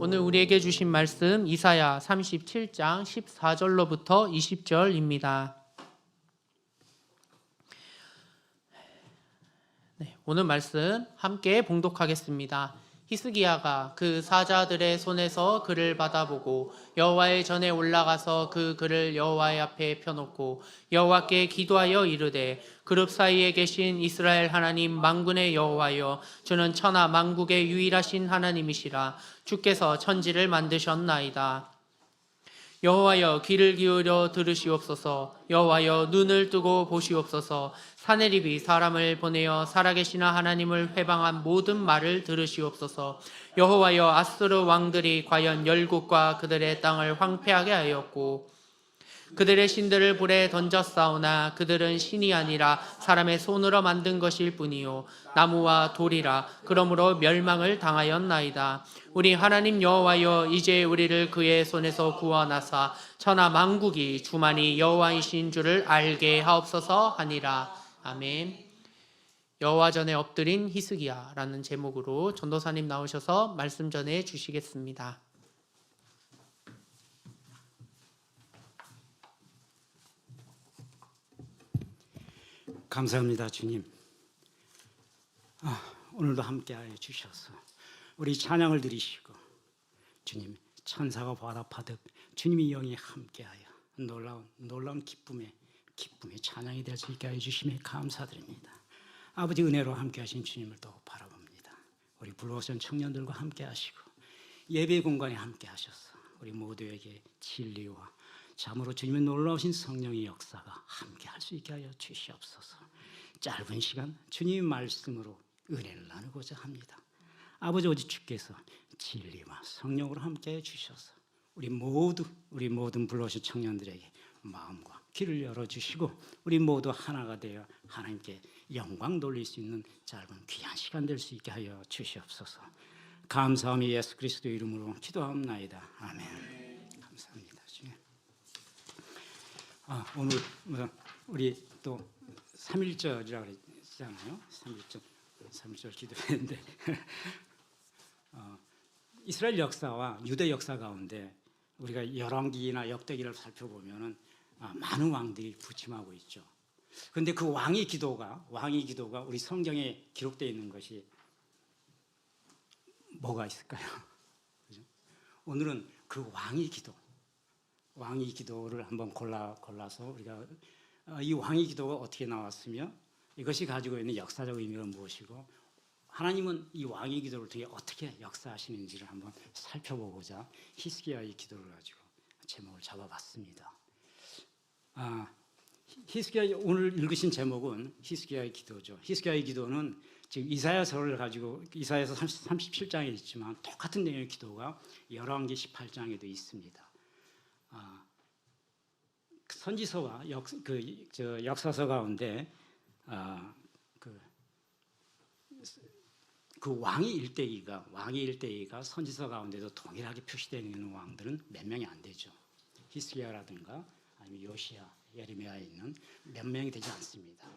오늘 우리에게 주신 말씀 이사야 37장 14절로부터 20절입니다. 오늘 말씀 함께 봉독하겠습니다. 히스기야가 그 사자들의 손에서 글을 받아보고 여호와의 전에 올라가서 그 글을 여호와의 앞에 펴놓고 여호와께 기도하여 이르되 그룹 사이에 계신 이스라엘 하나님 만군의 여호와여, 주는 천하 만국의 유일하신 하나님이시라. 주께서 천지를 만드셨나이다. 여호와여, 귀를 기울여 들으시옵소서. 여호와여, 눈을 뜨고 보시옵소서. 사내립이 사람을 보내어 살아계신 하나님을 회방한 모든 말을 들으시옵소서. 여호와여, 아수르 왕들이 과연 열국과 그들의 땅을 황폐하게 하였고 그들의 신들을 불에 던졌사오나 그들은 신이 아니라 사람의 손으로 만든 것일 뿐이요 나무와 돌이라. 그러므로 멸망을 당하였나이다. 우리 하나님 여호와여, 이제 우리를 그의 손에서 구원하사 천하 만국이 주만이 여호와이신 줄을 알게 하옵소서 하니라. 아멘. 여호와 전에 엎드린 히스기야라는 제목으로 전도사님 나오셔서 말씀 전해 주시겠습니다. 감사합니다, 주님. 오늘도 함께하여 주셔서 우리 찬양을 드리시고 주님, 천사가 보답하듯 주님이 영이 함께하여 놀라운 기쁨의 찬양이 될 수 있게 하여 주심에 감사드립니다. 아버지, 은혜로 함께하신 주님을 또 바라봅니다. 우리 불러오신 청년들과 함께하시고 예배 공간에 함께하셔서 우리 모두에게 진리와 참으로 주님의 놀라우신 성령의 역사가 함께할 수 있게 하여 주시옵소서. 짧은 시간 주님의 말씀으로 은혜를 나누고자 합니다. 아버지, 오직 주께서 진리와 성령으로 함께해 주셔서 우리 모든 불러오신 청년들에게 마음과 귀를 열어주시고 우리 모두 하나가 되어 하나님께 영광 돌릴 수 있는 짧은 귀한 시간 될 수 있게 하여 주시옵소서. 감사함이 예수 그리스도 이름으로 기도합나이다. 아멘. 감사합니다. 오늘 우리 또 3.1절이라고 그랬잖아요. 3.1절 기도했는데 이스라엘 역사와 유대 역사 가운데 우리가 열왕기나 역대기를 살펴보면은 많은 왕들이 부침하고 있죠. 그런데 그 왕의 기도가 우리 성경에 기록되어 있는 것이 뭐가 있을까요? 그죠? 오늘은 그 왕의 기도를 한번 골라서 우리가 이 왕의 기도가 어떻게 나왔으며 이것이 가지고 있는 역사적 의미가 무엇이고 하나님은 이 왕의 기도를 통해 어떻게 역사하시는지를 한번 살펴보고자 히스기야의 기도를 가지고 제목을 잡아봤습니다. 히스기야 오늘 읽으신 제목은 히스기야의 기도죠. 히스기야의 기도는 지금 이사야서를 가지고 이사야서 37장에 있지만 똑같은 내용의 기도가 열왕기 18장에도 있습니다. 선지서와 역사서 가운데 그 왕의 일대기가 선지서 가운데도 동일하게 표시되어 있는 왕들은 몇 명이 안 되죠. 히스기야라든가 아니면 요시야, 예레미야에 있는 몇 명이 되지 않습니다.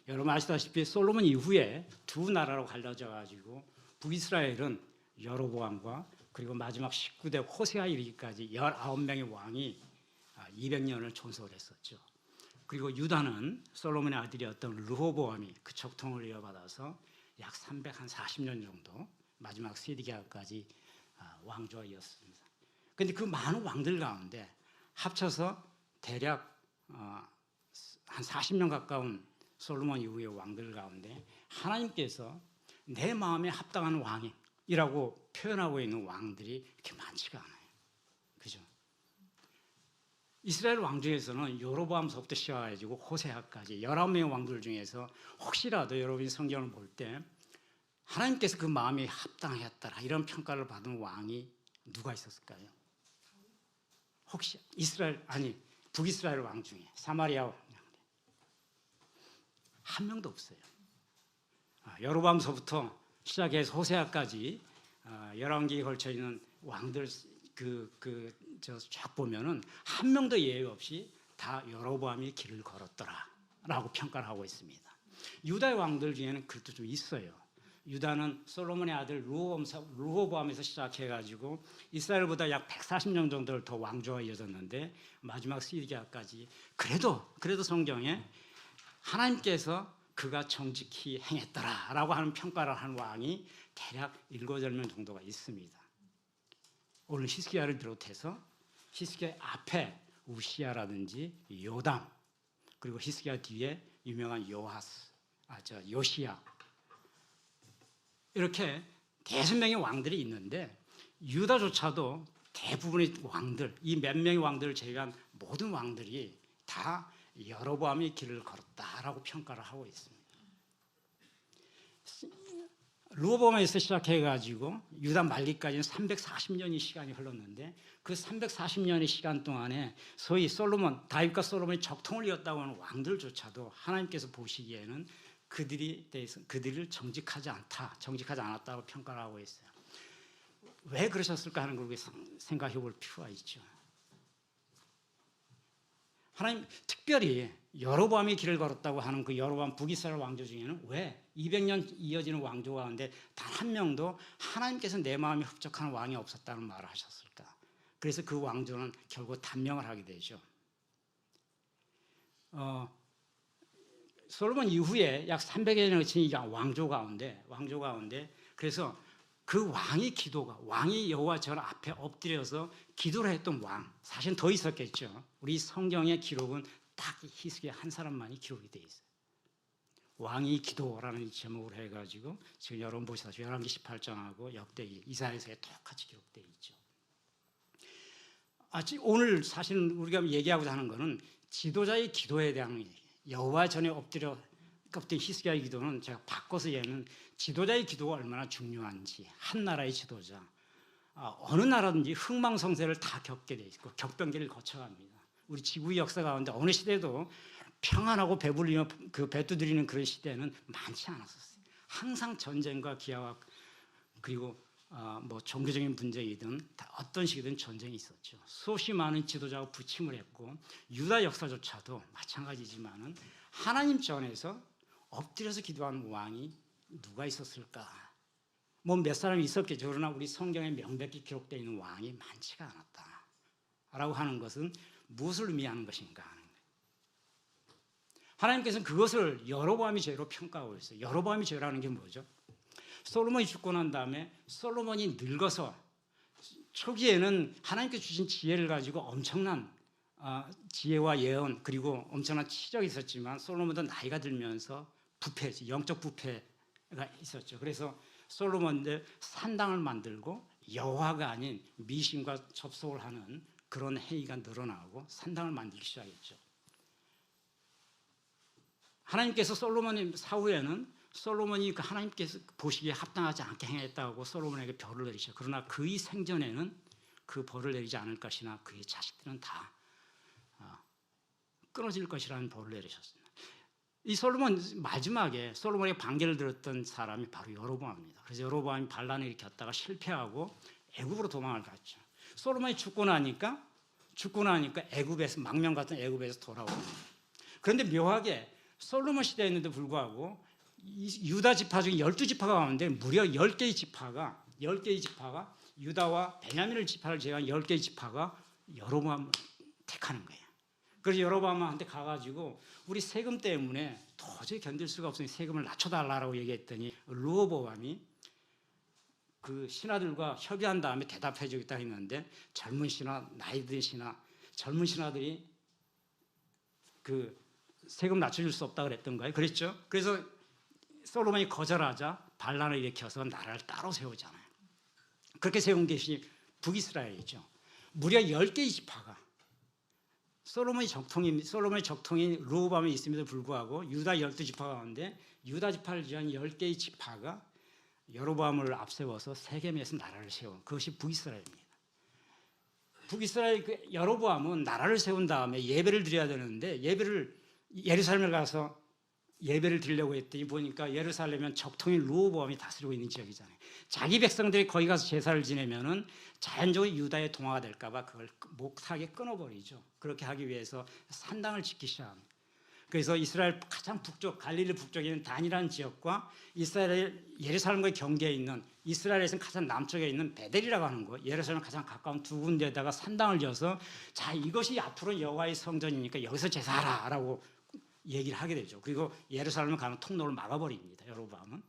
여러분 아시다시피 솔로몬 이후에 두 나라로 갈라져 가지고 북이스라엘은 여로보암과 그리고 마지막 19대 호세아 이르기까지 19명의 왕이 200년을 존속을 했었죠. 그리고 유다는 솔로몬의 아들이었던 르호보암이 그 척통을 이어받아서 약 340년 정도 마지막 세디기야까지 왕조가 이었습니다. 그런데 그 많은 왕들 가운데 합쳐서 대략 한 40년 가까운 솔로몬 이후의 왕들 가운데 하나님께서 내 마음에 합당한 왕이라고 표현하고 있는 왕들이 그렇게 많지가 않아요. 그죠? 이스라엘 왕 중에서는 여로보암서부터 시작해가지고 호세아까지 19명의 왕들 중에서 혹시라도 여러분이 성경을 볼 때 하나님께서 그 마음에 합당했더라 이런 평가를 받은 왕이 누가 있었을까요? 혹시 북이스라엘 왕 중에 사마리아 왕 한 명도 없어요. 여로보암서부터 시작해서 호세아까지 열왕기에 걸쳐 있는 왕들 쫙 보면은 한 명도 예외 없이 다 여로보암이 길을 걸었더라라고 평가를 하고 있습니다. 유다의 왕들 중에는 그것도 좀 있어요. 유다는 솔로몬의 아들 르호보암에서 시작해가지고 이스라엘보다 약 140년 정도를 더 왕조가 이어졌는데 마지막 시드기야까지 그래도 성경에 하나님께서 그가 정직히 행했더라라고 하는 평가를 한 왕이 대략 7명 정도가 있습니다. 오늘 히스기야를 비롯해서 히스기야 앞에 우시야라든지 요담, 그리고 히스기야 뒤에 유명한 요시야, 이렇게 대여섯 명의 왕들이 있는데 유다조차도 대부분의 왕들, 이 몇 명의 왕들을 제외한 모든 왕들이 다 여로보암의 길을 걸었다라고 평가를 하고 있습니다. 르호보암에서 시작해가지고 유다 말기까지는 340년의 시간이 흘렀는데 그 340년의 시간 동안에 소위 다윗과 솔로몬이 적통을 이었다고 하는 왕들조차도 하나님께서 보시기에는 그들을 정직하지 않았다고 평가를 하고 있어요. 왜 그러셨을까 하는 걸 생각해 볼 필요가 있죠. 하나님 특별히 여로보암이 길을 걸었다고 하는 그 여로보암 북이스라엘 왕조 중에는 왜 200년 이어지는 왕조 가운데 단 한 명도 하나님께서 내 마음에 흡족한 왕이 없었다는 말을 하셨을까? 그래서 그 왕조는 결국 단명을 하게 되죠. 솔로몬 이후에 약 300여 년을 지닌 왕조 가운데 그래서 그 왕이 여호와 전 앞에 엎드려서 기도를 했던 왕, 사실 더 있었겠죠. 우리 성경의 기록은 딱 히스기야 한 사람만이 기록이 돼 있어요. 왕이 기도라는 제목으로 해가지고 지금 여러분 보시다시피 열왕기 18장하고 역대기 이사야서에 똑같이 기록되어 있죠. 오늘 사실 우리가 얘기하고자 하는 것은 지도자의 기도에 대한 여호와 전에 엎드린 히스기야의 기도는 제가 바꿔서 얘는 지도자의 기도가 얼마나 중요한지, 한 나라의 지도자, 어느 나라든지 흥망성쇠를 다 겪게 돼 있고 격변기를 거쳐갑니다. 우리 지구의 역사 가운데 어느 시대도 평안하고 배불리며 배 두드리는 그런 시대는 많지 않았었어요. 항상 전쟁과 기아와 그리고 뭐 종교적인 분쟁이든 어떤 식이든 전쟁이 있었죠. 수없이 많은 지도자가 부침을 했고 유다 역사조차도 마찬가지지만은 하나님 전에서 엎드려서 기도하는 왕이 누가 있었을까? 뭐 몇 사람이 있었겠죠. 그러나 우리 성경에 명백히 기록되어 있는 왕이 많지가 않았다라고 하는 것은 무엇을 의미하는 것인가 하는 거예요. 하나님께서는 그것을 여로보암이 죄로 평가하고 있어요. 여로보암이 죄라는 게 뭐죠? 솔로몬이 죽고 난 다음에 솔로몬이 늙어서 초기에는 하나님께서 주신 지혜를 가지고 엄청난 지혜와 예언 그리고 엄청난 치적이 있었지만 솔로몬도 나이가 들면서 영적 부패가 있었죠. 그래서 솔로몬도 산당을 만들고 여호와가 아닌 미신과 접속을 하는 그런 행위가 늘어나고 산당을 만들기 시작했죠. 하나님께서 솔로몬의 사후에는 솔로몬이 하나님께서 보시기에 합당하지 않게 행했다고 솔로몬에게 벌을 내리셨죠. 그러나 그의 생전에는 그 벌을 내리지 않을 것이나 그의 자식들은 다 끊어질 것이라는 벌을 내리셨습니다. 이 솔로몬 마지막에 솔로몬의 반기를 들었던 사람이 바로 여로보암입니다. 그래서 여로보암이 반란을 일으켰다가 실패하고 애굽으로 도망을 갔죠. 솔로몬이 죽고 나니까 애굽에서 망명 같은 애굽에서 돌아옵니다. 그런데 묘하게 솔로몬 시대였는데 불구하고 유다 지파 중에 12지파가 가운데 무려 10개의 지파가 유다와 베냐민 지파를 제외한 10개의 지파가 여로보암을 택하는 거예요. 그래서 여로보암한테 가가지고 우리 세금 때문에 도저히 견딜 수가 없으니 세금을 낮춰달라고 얘기했더니 르호보암이 그 신하들과 협의한 다음에 대답해 주겠다 했는데 젊은 신하들이 그 세금 낮춰줄 수 없다 그랬던 거예요. 그랬죠? 그래서 솔로몬이 거절하자 반란을 일으켜서 나라를 따로 세우잖아요. 그렇게 세운 것이 북이스라엘이죠. 무려 10개의 지파가 솔로몬의 적통인 르호보암에 있음에도 불구하고 유다 12지파 가운데 유다 지파를 지한 10개의 지파가 여로보암을 앞세워서 세겜에서 나라를 세운 그것이 북이스라엘입니다. 북이스라엘 여로보암은 나라를 세운 다음에 예배를 드려야 되는데 예루살렘에 가서 예배를 드리려고 했더니 보니까 예루살렘은 적통인 르호보암이 다스리고 있는 지역이잖아요. 자기 백성들이 거기 가서 제사를 지내면은 자연적으로 유다의 동화가 될까봐 그걸 못하게 끊어버리죠. 그렇게 하기 위해서 산당을 짓기 시작합니다. 그래서 이스라엘 가장 북쪽 갈릴리 북쪽에 있는 단이라는 지역과 이스라엘 예루살렘과의 경계에 있는 이스라엘에서는 가장 남쪽에 있는 베델이라고 하는 거, 예루살렘 가장 가까운 두 군데에다가 산당을 지어서 자 이것이 앞으로 여호와의 성전이니까 여기서 제사하라라고 얘기를 하게 되죠. 그리고 예루살렘을 가면 통로를 막아버립니다. 여로보암은.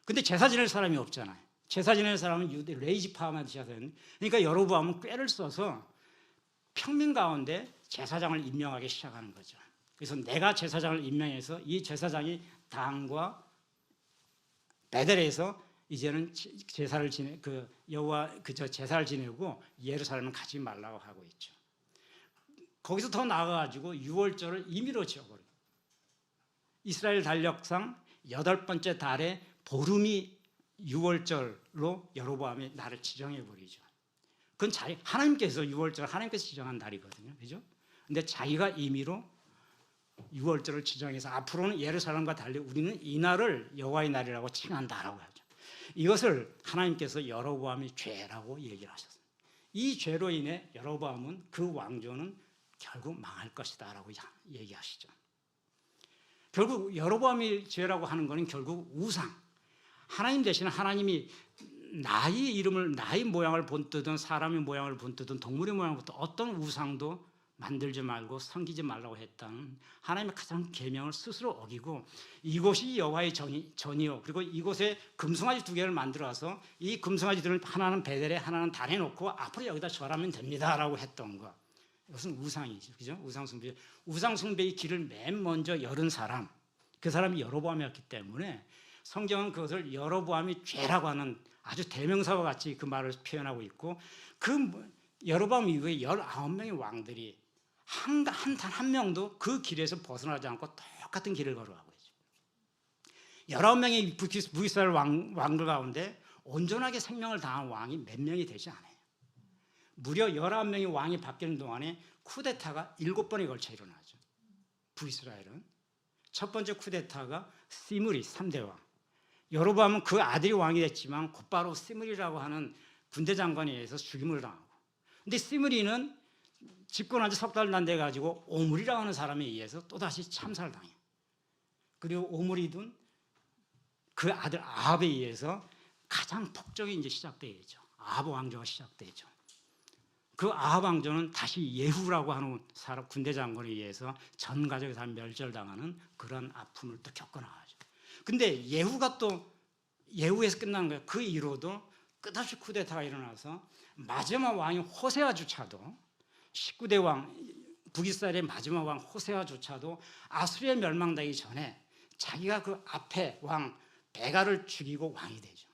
근데 제사 지낼 사람이 없잖아요. 제사 지낼 사람은 유대 레이지파만 제사는. 그러니까 여로보암은 꾀를 써서 평민 가운데 제사장을 임명하기 시작하는 거죠. 그래서 내가 제사장을 임명해서 이 제사장이 단과 베델에서 이제는 제사를 여호와 제사를 지내고 예루살렘을 가지 말라고 하고 있죠. 거기서 더 나아가지고 6월절을 임의로 지어버려요. 이스라엘 달력상 8번째 달에 보름이 6월절로 여로보암이 날을 지정해버리죠. 그건 하나님께서 6월절 하나님께서 지정한 날이거든요. 그죠? 근데 자기가 임의로 6월절을 지정해서 앞으로는 예루살렘과 달리 우리는 이 날을 여호와의 날이라고 칭한다라고 하죠. 이것을 하나님께서 여로보암이 죄라고 얘기를 하셨어요. 이 죄로 인해 여로보암은 그 왕조는 결국 망할 것이다라고 얘기하시죠. 결국 여로보암이 죄라고 하는 것은 결국 우상, 하나님 대신 하나님이 나의 이름을 나의 모양을 본뜨든 사람의 모양을 본뜨든 동물의 모양을 본뜨든 어떤 우상도 만들지 말고 섬기지 말라고 했다는 하나님의 가장 계명을 스스로 어기고 이곳이 여호와의 전이요 그리고 이곳에 금송아지 2개를 만들어서 이 금송아지들을 하나는 베델에 하나는 단에 놓고 앞으로 여기다 절하면 됩니다라고 했던 것. 이것은 우상이죠. 그죠? 우상숭배. 우상숭배의 길을 맨 먼저 열은 사람, 그 사람이 여로보암이었기 때문에 성경은 그것을 여로보암이 죄라고 하는 아주 대명사와 같이 그 말을 표현하고 있고 그 여로보암 이후에 19명의 왕들이 한 명도 그 길에서 벗어나지 않고 똑같은 길을 걸어가고 있죠. 19명의 북이스라엘 왕들 가운데 온전하게 생명을 다한 왕이 몇 명이 되지 않아요. 무려 19명의 왕이 바뀌는 동안에 쿠데타가 7번에 걸쳐 일어나죠. 북이스라엘은. 첫 번째 쿠데타가 시므리 3대 왕. 여로보암은 그 아들이 왕이 됐지만 곧바로 시므리라고 하는 군대 장관에 의해서 죽임을 당하고. 근데 시므리는 집권한 지 석 달 난 돼 가지고 오므리라고 하는 사람에 의해서 또다시 참살을 당해요. 그리고 오므리든 그 아들 아합에 의해서 가장 폭정이 이제 시작되죠. 아합 왕조가 시작되죠. 그 아합 왕조는 다시 예후라고 하는 사람 군대 장관에 의해서 전 가족이 다 멸절당하는 그런 아픔을 또 겪어나가죠. 근데 예후가 또 예후에서 끝난 거예요. 그 이후로도 끝없이 쿠데타가 일어나서 마지막 왕이 호세아조차도 19대 왕 북이스라엘의 마지막 왕 호세아조차도 아수리에 멸망되기 전에 자기가 그 앞에 왕 베가를 죽이고 왕이 되죠.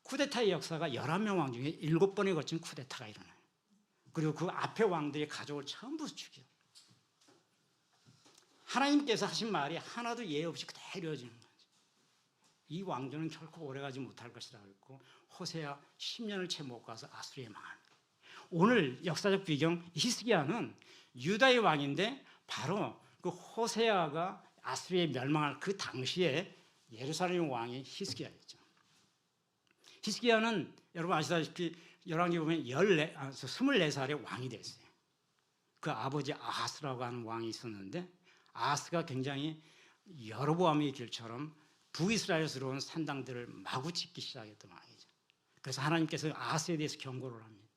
쿠데타의 역사가 11명 왕 중에 7번에 걸친 쿠데타가 일어나요. 그리고 그 앞에 왕들의 가족을 전부 죽여. 하나님께서 하신 말이 하나도 예외 없이 그대로 이어지는 거죠. 이 왕조는 결코 오래가지 못할 것이라 그랬고 호세아 10년을 채 못 가서 아수리에 망합니다. 오늘 역사적 배경 히스기야는 유다의 왕인데 바로 그 호세아가 아수리에 멸망할 그 당시에 예루살렘 왕이 히스기야였죠. 히스기야는 여러분 아시다시피 열왕기 보면 24살에 왕이 됐어요. 그 아버지 아하스라고 하는 왕이 있었는데 아하스가 굉장히 여로보암의 길처럼 북이스라엘스러운 산당들을 마구 짓기 시작했던 왕이죠. 그래서 하나님께서 아하스에 대해서 경고를 합니다.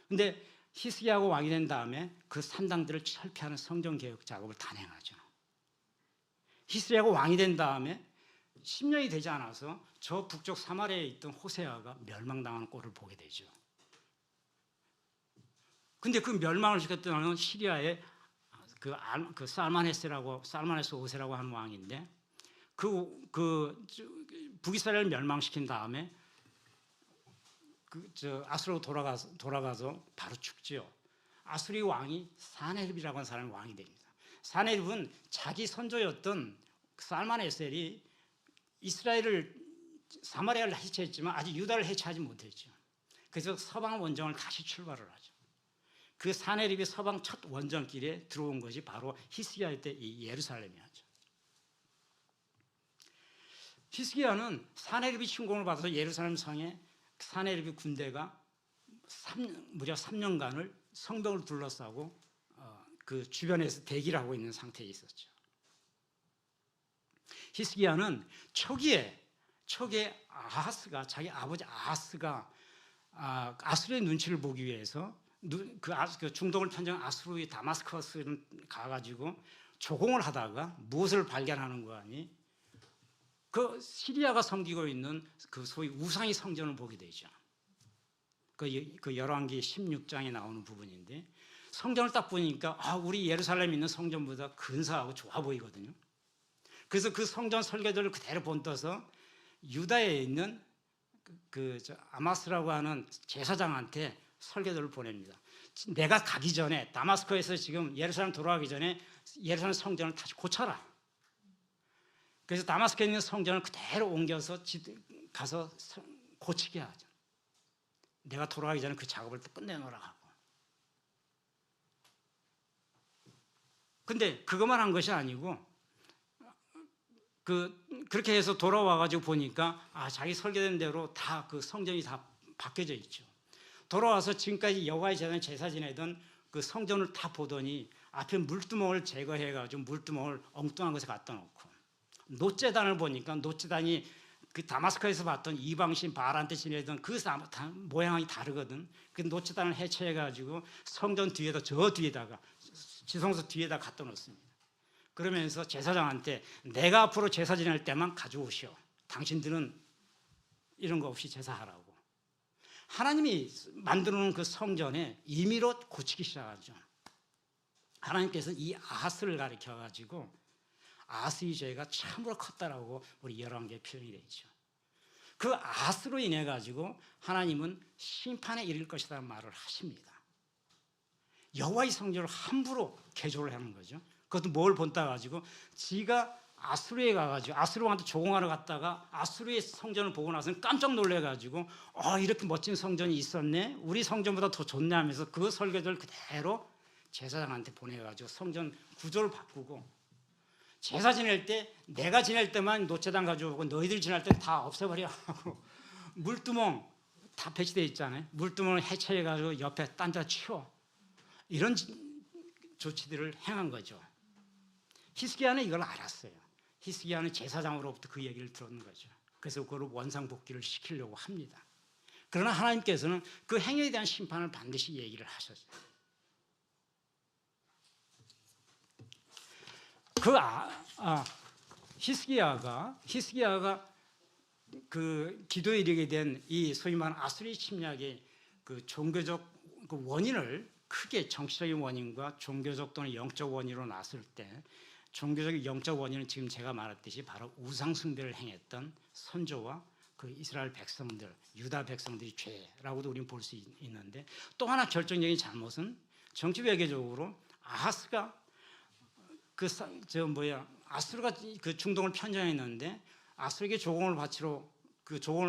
그런데 히스기야가 왕이 된 다음에 그 산당들을 철폐하는 성전개혁 작업을 단행하죠. 히스기야가 왕이 된 다음에 10년이 되지 않아서 저 북쪽 사마리아에 있던 호세아가 멸망당하는 꼴을 보게 되죠. 근데 그 멸망을 시켰던 시리아의 그 살마네스 5세라고 하는 왕인데 북이스라엘을 멸망시킨 다음에 아수르로 돌아가서 바로 죽지요. 아수리 왕이 사네립이라고 하는 사람이 왕이 됩니다. 사네립은 자기 선조였던 살마네셀이 이스라엘을 사마리아를 해체했지만 아직 유다를 해체하지 못했죠. 그래서 서방 원정을 다시 출발을 하죠. 그 사네립이 서방 첫 원정길에 들어온 것이 바로 히스기야 때 이 예루살렘이었죠. 히스기야는 사네립이 침공을 받아서 예루살렘 성에 사네립의 군대가 무려 3년간을 성벽을 둘러싸고 그 주변에서 대기를 하고 있는 상태에 있었죠. 히스기야는 초기에 아하스가 자기 아버지 아하스가 아수르의 눈치를 보기 위해서 그 중동을 편정한 아수르의 다마스커스를 가가지고 조공을 하다가 무엇을 발견하는 거 아니? 그 시리아가 섬기고 있는 그 소위 우상의 성전을 보게 되죠. 그 열왕기 16장에 나오는 부분인데 성전을 딱 보니까 우리 예루살렘에 있는 성전보다 근사하고 좋아 보이거든요. 그래서 그 성전 설계도를 그대로 본떠서 유다에 있는 아마스라고 하는 제사장한테 설계도를 보냅니다. 내가 가기 전에 다마스커에서 지금 예루살렘 돌아가기 전에 예루살렘 성전을 다시 고쳐라. 그래서 다마스커에 있는 성전을 그대로 옮겨서 가서 고치게 하죠. 내가 돌아가기 전에 그 작업을 끝내놓으라 하고. 근데 그것만 한 것이 아니고 그렇게 해서 돌아와가지고 보니까 자기 설계된 대로 다 그 성전이 다 바뀌어져 있죠. 돌아와서 지금까지 여호와의 제사장 제사 지내던 그 성전을 다 보더니 앞에 물두멍을 제거해가지고 물두멍을 엉뚱한 곳에 갖다 놓고 노제단을 보니까 노제단이 그 다마스커에서 봤던 이방신 바알한테 지내던 그 모양이 다르거든. 그 노제단을 해체해가지고 성전 뒤에다 저 뒤에다가 지성소 뒤에다 갖다 놓습니다. 그러면서 제사장한테 내가 앞으로 제사 지낼 때만 가져오시오. 당신들은 이런 거 없이 제사하라고. 하나님이 만들어 놓은 그 성전에 임의로 고치기 시작하죠. 하나님께서 이 아하스를 가리켜가지고 아하스의 죄가 참으로 컸다라고 우리 열왕기에 표현이 되죠. 그 아하스로 인해 가지고 하나님은 심판에 이를 것이라는 말을 하십니다. 여호와의 성전을 함부로 개조를 하는 거죠. 그것도 뭘 본따 가지고 지가 아수르에 가가지고 아수르한테 조공하러 갔다가 아수르의 성전을 보고 나서는 깜짝 놀래가지고 이렇게 멋진 성전이 있었네. 우리 성전보다 더 좋네 하면서 그 설계도를 그대로 제사장한테 보내가지고 성전 구조를 바꾸고 제사 지낼 때 내가 지낼 때만 노제단 가져오고 너희들 지낼 때 다 없애버려 하고 물두멍 다 배치되어 있잖아요. 물두멍을 해체해가지고 옆에 딴 데 치워. 이런 조치들을 행한 거죠. 히스기야는 이걸 알았어요. 히스기야는 제사장으로부터 그 얘기를 들은 거죠. 그래서 그걸 원상복귀를 시키려고 합니다. 그러나 하나님께서는 그 행위에 대한 심판을 반드시 얘기를 하셨어요. 히스기야가 그 기도에 이르게 된 이 소위 말하는 아수리 침략의 그 종교적 그 원인을 크게 정치적인 원인과 종교적 또는 영적 원인으로 나설 때 종교적 영적 원인은 지금 제가 말했듯이 바로 우상 숭배를 행했던 선조와 그 이스라엘 백성들, 유다 백성들의 죄라고도 우리는 볼 수 있는데 또 하나 결정적인 잘못은 정치 외교적으로 아하스가 아수르가 그 중동을 편정했는데 아수르에게 조공을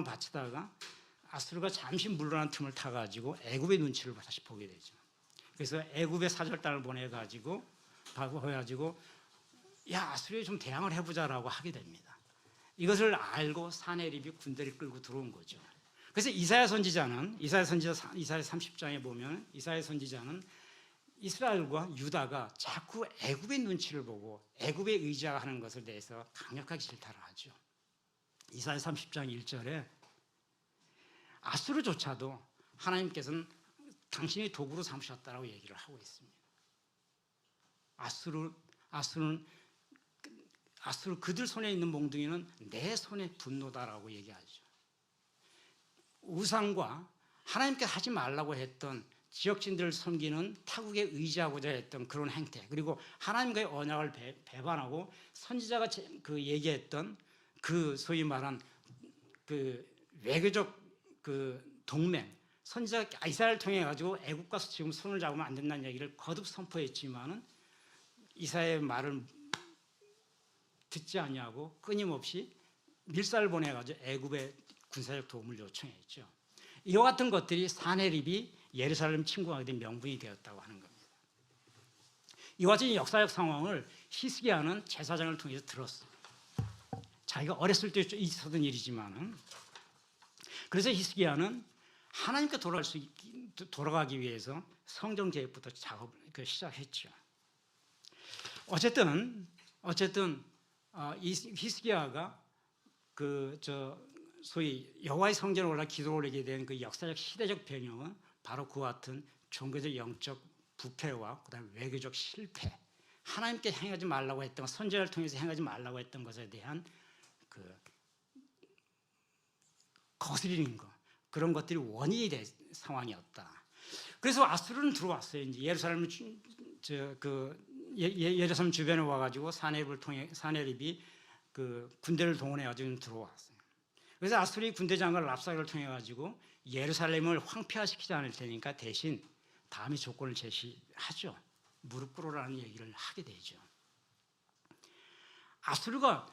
바치다가 아수르가 잠시 물러난 틈을 타가지고 애굽의 눈치를 다시 보게 되죠. 그래서 애굽의 사절단을 보내가지고 야 아수르에 좀 대항을 해보자라고 하게 됩니다. 이것을 알고 사네립이 군대를 끌고 들어온 거죠. 그래서 이사야 30장에 보면 이사야 선지자는 이스라엘과 유다가 자꾸 애굽의 눈치를 보고 애굽에 의지하는 것을 대해서 강력하게 질타를 하죠. 이사야 30장 1절에 아수르조차도 하나님께서는 당신이 도구로 삼으셨다라고 얘기를 하고 있습니다. 아수르 그들 손에 있는 몽둥이는 내 손의 분노다라고 얘기하죠. 우상과 하나님께 하지 말라고 했던 지역진들을 섬기는 타국에 의지하고자 했던 그런 행태, 그리고 하나님과의 언약을 배반하고 선지자가 그 얘기했던 그 소위 말한 그 외교적 그 동맹, 선지자 이사야를 통해 가지고 애국과 지금 손을 잡으면 안 된다는 얘기를 거듭 선포했지만은 이사야의 말을 듣지 아니하고 끊임없이 밀사를 보내 가지고 애굽의 군사적 도움을 요청했죠. 이와 같은 것들이 사네립이 예루살렘 침공하게 된 명분이 되었다고 하는 겁니다. 이와 같은 역사적 상황을 히스기야는 제사장을 통해서 들었어요. 자기가 어렸을 때 있었던 일이지만은 그래서 히스기야는 하나님께 돌아가기 위해서 성경 계획부터 작업을 시작했죠. 어쨌든 이 히스기야가 소위 여호와의 성전에 올라 기도를 올리게 된 그 역사적 시대적 배경은 바로 그와 같은 종교적 영적 부패와 그다음에 외교적 실패, 하나님께 행하지 말라고 했던 선지자를 통해서 행하지 말라고 했던 것에 대한 그 거스리는 것, 그런 것들이 원인이 된 상황이었다. 그래서 아수르는 들어왔어요. 이제 예루살렘 예루살렘 주변에 와가지고 사네립이 그 군대를 동원해가지고 들어왔어요. 그래서 아수르의 군대장관 랍사게를 통해가지고 예루살렘을 황폐화시키지 않을 테니까 대신 다음의 조건을 제시하죠. 무릎 꿇으라는 얘기를 하게 되죠. 아수르가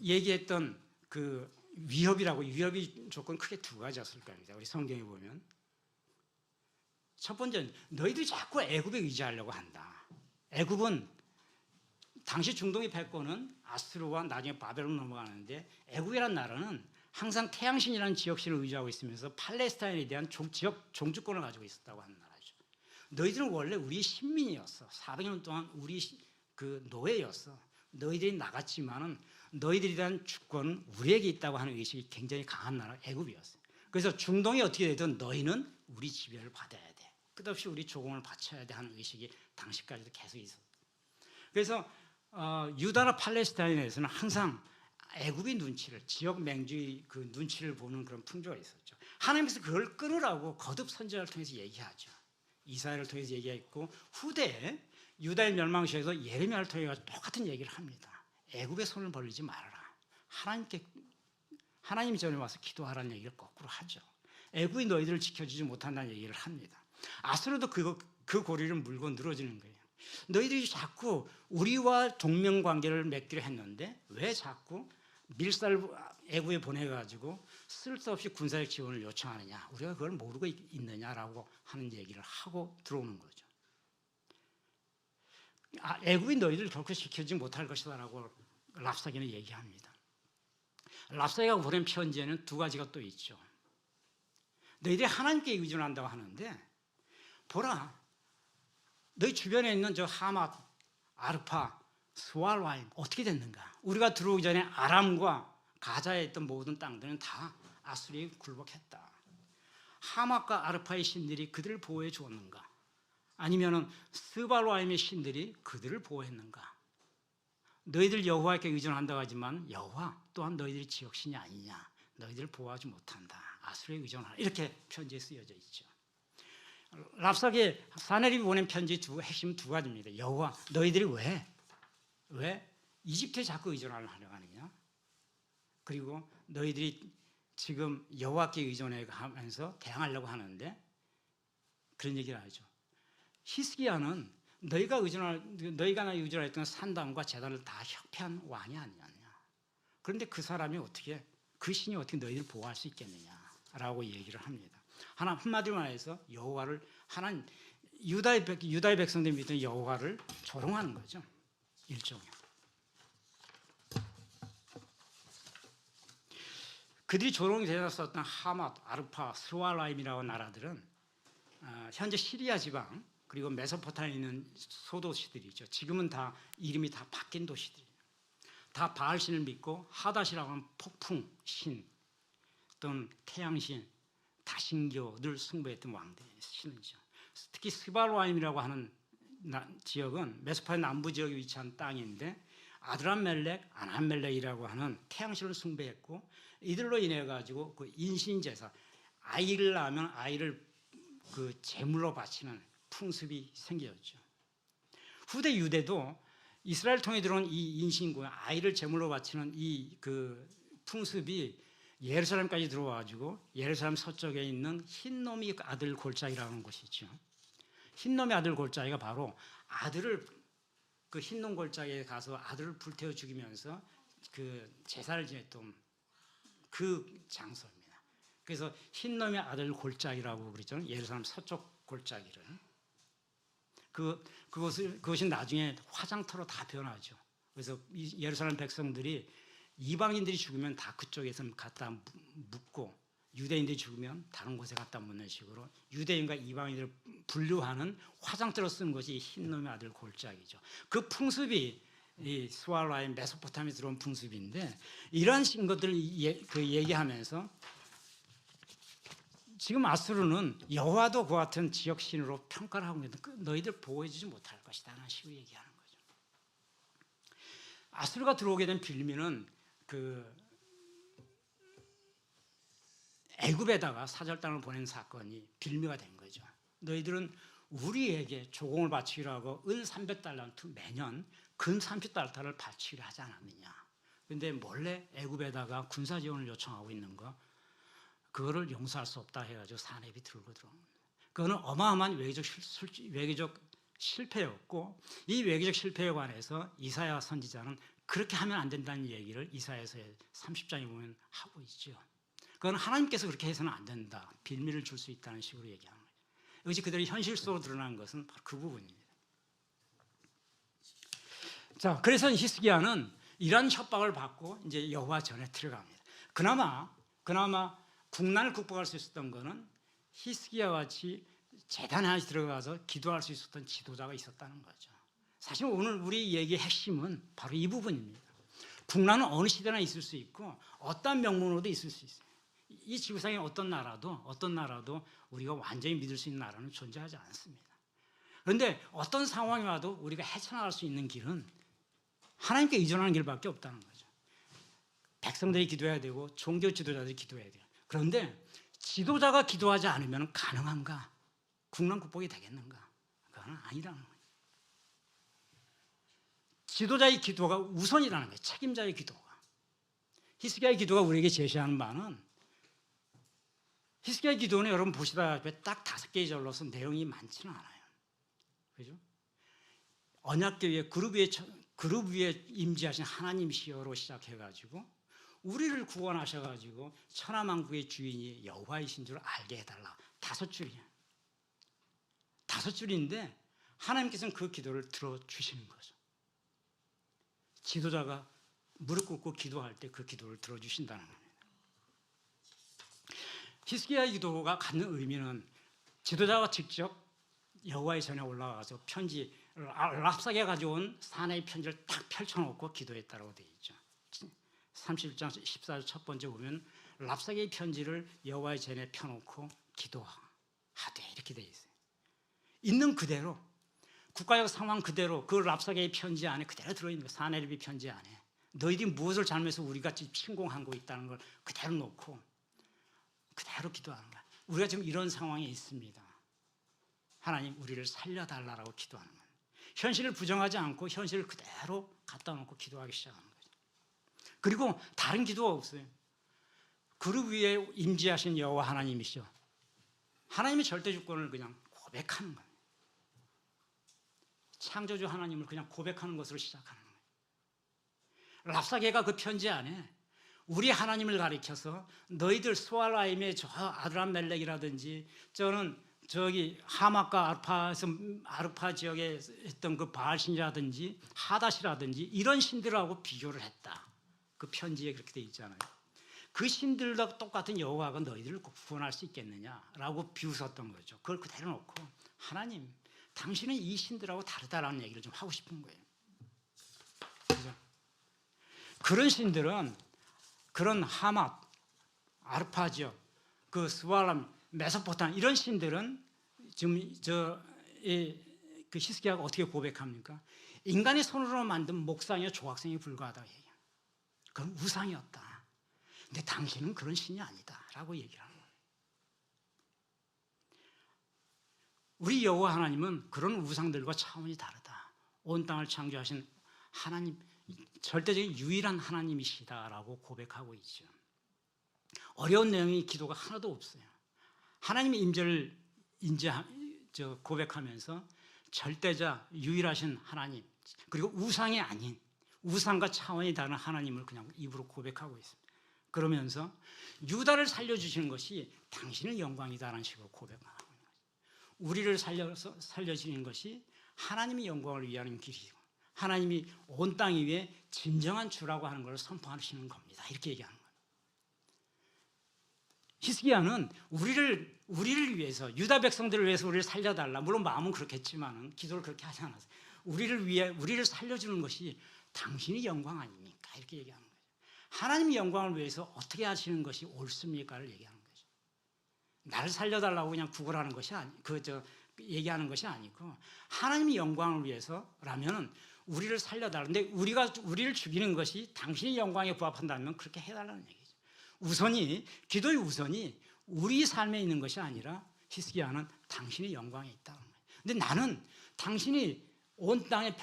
얘기했던 그 위협이 조건 크게 두 가지였을 겁니다. 우리 성경에 보면 첫 번째는 너희들이 자꾸 애굽에 의지하려고 한다. 애굽은 당시 중동의 패권은 아수르와 나중에 바벨론 넘어가는데 애굽이라는 나라는 항상 태양신이라는 지역신을 의지하고 있으면서 팔레스타인에 대한 지역 종주권을 가지고 있었다고 하는 나라죠. 너희들은 원래 우리 신민이었어. 400년 동안 우리 그 노예였어. 너희들이 나갔지만은 너희들에 대한 주권은 우리에게 있다고 하는 의식이 굉장히 강한 나라가 애굽이었어요. 그래서 중동이 어떻게 되든 너희는 우리 지배를 받아야 돼. 끝없이 우리 조공을 바쳐야 돼 하는 의식이 당시까지도 계속 있었어요. 그래서 유다나 팔레스타인에서는 항상 애굽의 눈치를, 지역 맹주의 그 눈치를 보는 그런 풍조가 있었죠. 하나님께서 그걸 끊으라고 거듭 선지자를 통해서 얘기하죠. 이사야를 통해서 얘기했고 후대에 유다의 멸망 시에서 예레미야를 통해 똑같은 얘기를 합니다. 애굽의 손을 벌리지 말아라. 하나님 전에 와서 기도하라는 얘기를 거꾸로 하죠. 애굽이 너희들을 지켜주지 못한다는 얘기를 합니다. 아수르도 그 고리를 물고 늘어지는 거예요. 너희들이 자꾸 우리와 동맹 관계를 맺기로 했는데 왜 자꾸 밀사를 애굽에 보내가지고 쓸데없이 군사적 지원을 요청하느냐, 우리가 그걸 모르고 있느냐라고 하는 얘기를 하고 들어오는 거죠. 애굽이 너희들 결코 지켜주지 못할 것이다라고 랍사게는 얘기합니다. 랍사게가 보낸 편지에는 두 가지가 또 있죠. 너희들이 하나님께 의존한다고 하는데 보라, 너희 주변에 있는 저 하맛, 아르파, 스왈와임 어떻게 됐는가? 우리가 들어오기 전에 아람과 가자에 있던 모든 땅들은 다 아수리에 굴복했다. 하맛과 아르파의 신들이 그들을 보호해 주었는가? 아니면은 스발와임의 신들이 그들을 보호했는가? 너희들 여호와께 의존한다고 하지만 여호와 또한 너희들의 지역신이 아니냐? 너희들을 보호하지 못한다. 아수리에 의존하라. 이렇게 편지에 쓰여져 있죠. 랍사게 사네립이 보낸 편지 핵심 두 가지입니다. 여호와, 너희들이 왜 이집트에 자꾸 의존하려고 하느냐? 그리고 너희들이 지금 여호와께 의존하면서 대항하려고 하는데 그런 얘기를 하죠. 히스기야는 너희가 의존했던 산당과 제단을 다 협회한 왕이 아니냐. 그런데 그 사람이 그 신이 어떻게 너희를 보호할 수 있겠느냐라고 얘기를 합니다. 한마디로 말해서 여호와를 유다의 백성들이 믿던 여호와를 조롱하는 거죠. 일종의. 그들이 조롱이 되었었던 하맛, 아르파, 스왈라임이라고 나라들은 현재 시리아 지방 그리고 메소포타미아에 있는 소도시들이죠. 지금은 다 이름이 다 바뀐 도시들이에요. 다 바알신을 믿고 하닷이라고 하는 폭풍 신 또는 태양신, 다신교를 숭배했던 왕들의 신이죠. 특히 스발와임이라고 하는 지역은 메소포타미아 남부 지역에 위치한 땅인데 아드람멜렉, 아나멜렉이라고 하는 태양신을 숭배했고 이들로 인해 가지고 그 인신제사, 아이를 낳으면 아이를 그 제물로 바치는 풍습이 생겼죠. 후대 유대도 이스라엘 통해 들어온 이 인신고요, 아이를 제물로 바치는 이 그 풍습이 예루살렘까지 들어와가지고 예루살렘 서쪽에 있는 흰놈이 아들 골짜기라는 곳이죠. 흰놈의 아들 골짜기가 바로 그 흰놈 골짜기에 가서 아들을 불태워 죽이면서 그 제사를 지냈던 그 장소입니다. 그래서 흰놈의 아들 골짜기라고 그러죠. 예루살렘 서쪽 골짜기를. 그것이 나중에 화장터로 다 변하죠. 그래서 예루살렘 백성들이 이방인들이 죽으면 다 그쪽에서 갖다 묻고 유대인들이 죽으면 다른 곳에 갖다 묻는 식으로 유대인과 이방인들을 분류하는 화장대로 쓰는 것이 흰놈의 아들 골짜기죠. 그 풍습이 이 스왈라의 메소포타미아 들어온 풍습인데 이러한 것들을 얘기하면서 지금 아수르는 여호와도 그와 같은 지역 신으로 평가를 하고 있는데 너희들 보호해주지 못할 것이다 라는 식으로 얘기하는 거죠. 아수르가 들어오게 된 빌미는 애굽에다가 사절단을 보낸 사건이 빌미가 된 거죠. 너희들은 우리에게 조공을 바치기로 하고 은 300달란트 매년 금 30달란트를 바치기로 하지 않았느냐. 그런데 몰래 애굽에다가 군사 지원을 요청하고 있는 거 그거를 용서할 수 없다 해가지고 사내비 들고 들어온 겁니다. 그거는 어마어마한 외교적 실패였고 이 외교적 실패에 관해서 이사야 선지자는 그렇게 하면 안 된다는 얘기를 이사야서 30장에 보면 하고 있죠. 그건 하나님께서 그렇게 해서는 안 된다. 빌미를 줄 수 있다는 식으로 얘기하는 거예요. 이것이 그들의 현실 속으로 드러난 것은 바로 그 부분입니다. 자, 그래서 히스기야는 이런 협박을 받고 이제 여호와 전에 들어갑니다. 그나마 국난을 극복할 수 있었던 것은 히스기야 같이 재단에 하나씩 들어가서 기도할 수 있었던 지도자가 있었다는 거죠. 사실 오늘 우리 얘기의 핵심은 바로 이 부분입니다. 국난은 어느 시대나 있을 수 있고 어떤 명분으로도 있을 수 있어요. 이 지구상의 어떤 나라도 우리가 완전히 믿을 수 있는 나라는 존재하지 않습니다. 그런데 어떤 상황이 와도 우리가 헤쳐나갈 수 있는 길은 하나님께 의존하는 길밖에 없다는 거죠. 백성들이 기도해야 되고 종교 지도자들이 기도해야 돼요. 그런데 지도자가 기도하지 않으면 가능한가? 국난 극복이 되겠는가? 그건 아니라는 거예요. 지도자의 기도가 우선이라는 거예요. 책임자의 기도가. 히스기야의 기도가 우리에게 제시하는 바는 히스기야의 기도는 여러분 보시다시피 딱 5개의 절로서 내용이 많지는 않아요. 그죠? 언약궤의 그룹 위에 임재하신 하나님이시여로 시작해가지고 우리를 구원하셔가지고 천하만국의 주인이 여호와이신 줄 알게 해달라. 5줄이에요. 5줄인데 하나님께서는 그 기도를 들어주시는 거죠. 지도자가 무릎 꿇고 기도할 때 그 기도를 들어주신다는 겁니다. 히스기야의 기도가 갖는 의미는 지도자가 직접 여호와의 전에 올라가서 편지 랍사게 가져온 사내의 편지를 딱 펼쳐놓고 기도했다고 되어 있죠. 31장 14절 첫 번째 보면 랍사게의 편지를 여호와의 전에 펴놓고 기도하되 이렇게 되어 있어요. 있는 그대로 국가적 상황 그대로 그 랍사게의 편지 안에 그대로 들어있는 거예요. 사내립의 편지 안에 너희들이 무엇을 잘못해서 우리가 지금 침공하고 있다는 걸 그대로 놓고 그대로 기도하는 거야. 우리가 지금 이런 상황에 있습니다. 하나님 우리를 살려달라고 기도하는 거예요. 현실을 부정하지 않고 현실을 그대로 갖다 놓고 기도하기 시작하는 거죠. 그리고 다른 기도가 없어요. 그룹 위에 임재하신 여호와 하나님이시죠. 하나님의 절대 주권을 그냥 고백하는 거예요. 창조주 하나님을 그냥 고백하는 것으로 시작하는 거예요. 랍사게가 그 편지 안에 우리 하나님을 가리켜서 너희들 스왈라임의 저 아드람멜렉이라든지 저기 하맛과 아르파 지역에 했던 그 바알 신이라든지 하닷이라든지 이런 신들하고 비교를 했다. 그 편지에 그렇게 돼 있잖아요. 그 신들과 똑같은 여호와가 너희들을 구원할 수 있겠느냐라고 비웃었던 거죠. 그걸 그대로 놓고 하나님 당신은 이 신들하고 다르다라는 얘기를 좀 하고 싶은 거예요. 그죠? 그런 신들은 그런 하맛, 아르파 지역, 그 스왈람, 메소포타미아 이런 신들은 지금 그 히스기야가 어떻게 고백합니까? 인간의 손으로 만든 목상이요 조각상에 불과하다 얘기해요. 그건 우상이었다. 근데 당신은 그런 신이 아니다라고 얘기를 하는 거예요. 우리 여호와 하나님은 그런 우상들과 차원이 다르다. 온 땅을 창조하신 하나님, 절대적인 유일한 하나님이시다라고 고백하고 있죠. 어려운 내용의 기도가 하나도 없어요. 하나님의 임재를 고백하면서 절대자 유일하신 하나님 그리고 우상이 아닌 우상과 차원이 다른 하나님을 그냥 입으로 고백하고 있습니다. 그러면서 유다를 살려주시는 것이 당신의 영광이다라는 식으로 고백하고 있는 거죠. 우리를 살려주시는 것이 하나님의 영광을 위하는 길이고 하나님이 온 땅 위에 진정한 주라고 하는 것을 선포하시는 겁니다. 이렇게 얘기하는 거예요. 히스기야는 우리를 위해서, 유다 백성들을 위해서 우리를 살려달라. 물론 마음은 그렇겠지만은 기도를 그렇게 하지 않았어요. 우리를 위해 우리를 살려주는 것이 당신이 영광 아닙니까? 이렇게 얘기하는 거예요. 하나님 영광을 위해서 어떻게 하시는 것이 옳습니까를 얘기하는 거죠. 나를 살려달라고 그냥 구걸하는 것이 얘기하는 것이 아니고 하나님의 영광을 위해서라면 우리를 살려달라. 근데 우리를 죽이는 것이 당신의 영광에 부합한다면 그렇게 해달라는 얘기죠. 기도의 우선이 우리 삶에 있는 것이 아니라 히스기야는 당신의 영광에 있다는 거예요. 근데 나는 당신이 온 땅의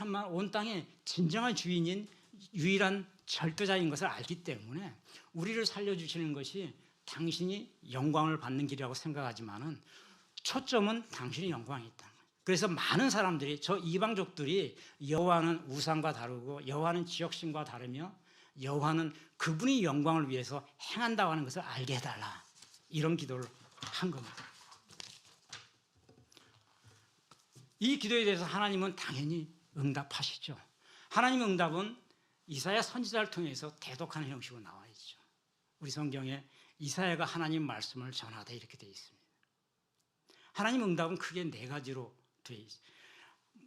진정한 주인인 유일한 절대자인 것을 알기 때문에 우리를 살려주시는 것이 당신이 영광을 받는 길이라고 생각하지만은 초점은 당신의 영광이 있다. 그래서 많은 사람들이 저 이방족들이 여호와는 우상과 다르고 여호와는 지역신과 다르며 여호와는 그분의 영광을 위해서 행한다고 하는 것을 알게 해달라. 이런 기도를 한 겁니다. 이 기도에 대해서 하나님은 당연히 응답하시죠. 하나님의 응답은 이사야 선지자를 통해서 대독하는 형식으로 나와 있죠. 우리 성경에 이사야가 하나님 말씀을 전하다 이렇게 되어 있습니다. 하나님 응답은 크게 네 가지로 되어 있어요.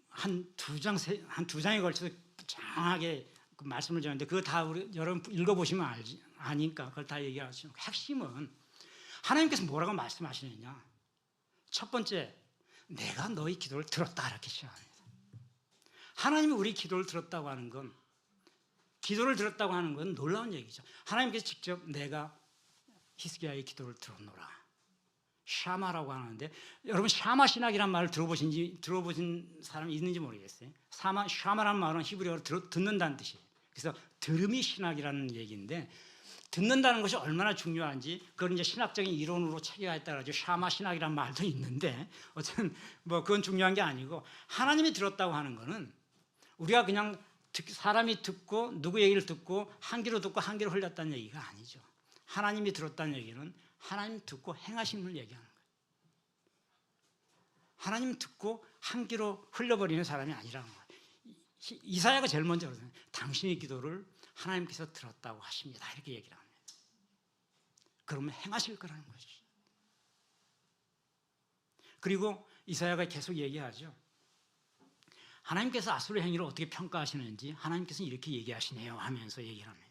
한 두 장에 걸쳐서 장하게 그 말씀을 전하는데 그거 다 여러분 읽어보시면 아니까 그걸 다 얘기하시죠. 핵심은 하나님께서 뭐라고 말씀하시느냐. 첫 번째, 내가 너희 기도를 들었다 이렇게 시작합니다. 하나님이 우리 기도를 들었다고 하는 건 놀라운 얘기죠. 하나님께서 직접 내가 히스기야의 기도를 들었노라. 샤마라고 하는데 여러분 샤마 신학이란 말을 들어보신 사람이 있는지 모르겠어요. 샤마라는 말은 히브리어로 듣는다는 뜻이에요. 그래서 들음이 신학이라는 얘기인데 듣는다는 것이 얼마나 중요한지 그걸 이제 신학적인 이론으로 체계화했다 그러죠. 샤마 신학이라는 말도 있는데 어쨌든 뭐 그건 중요한 게 아니고 하나님이 들었다고 하는 거는 우리가 그냥 사람이 듣고 누구 얘기를 듣고 한 귀로 듣고 한 귀로 흘렸다는 얘기가 아니죠. 하나님이 들었다는 얘기는 하나님 듣고 행하시는 걸 얘기하는 거예요. 하나님 듣고 한 귀로 흘려버리는 사람이 아니라는 거예요. 이사야가 제일 먼저 그러잖아요. 당신의 기도를 하나님께서 들었다고 하십니다. 이렇게 얘기를 합니다. 그러면 행하실 거라는 것이죠. 그리고 이사야가 계속 얘기하죠. 하나님께서 아수르 행위를 어떻게 평가하시는지 하나님께서는 이렇게 얘기하시네요 하면서 얘기를 합니다.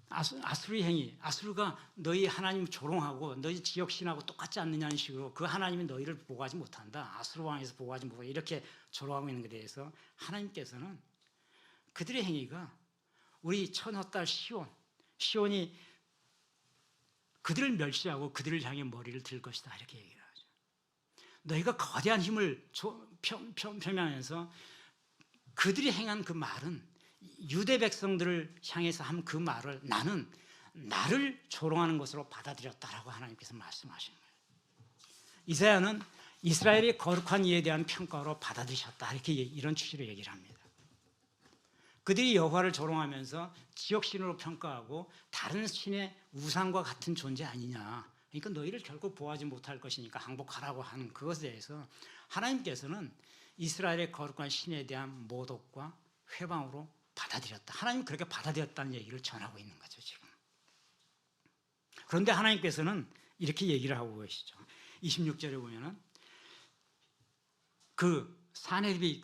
아수르의 행위, 아수르가 너희 하나님 조롱하고 너희 지역 신하고 똑같지 않느냐는 식으로 그 하나님이 너희를 보호하지 못한다. 아수르 왕에서 보호하지 못한다. 이렇게 조롱하고 있는 것에 대해서 하나님께서는 그들의 행위가 우리 처녀딸 시온이 그들을 멸시하고 그들을 향해 머리를 들 것이다. 이렇게 얘기를 하죠. 너희가 거대한 힘을 표명하면서 그들이 행한 그 말은 유대 백성들을 향해서 한 그 말을 나는 나를 조롱하는 것으로 받아들였다라고 하나님께서 말씀하시는 거예요. 이사야는 이스라엘의 거룩한 이에 대한 평가로 받아들이셨다. 이런 취지로 얘기를 합니다. 그들이 여호와를 조롱하면서 지역신으로 평가하고 다른 신의 우상과 같은 존재 아니냐. 그러니까 너희를 결국 보호하지 못할 것이니까 항복하라고 하는 그것에 대해서 하나님께서는 이스라엘의 거룩한 신에 대한 모독과 회방으로 받아들였다. 하나님 그렇게 받아들였다는 얘기를 전하고 있는 거죠, 지금. 그런데 하나님께서는 이렇게 얘기를 하고 계시죠. 26절에 보면은 그 사네립이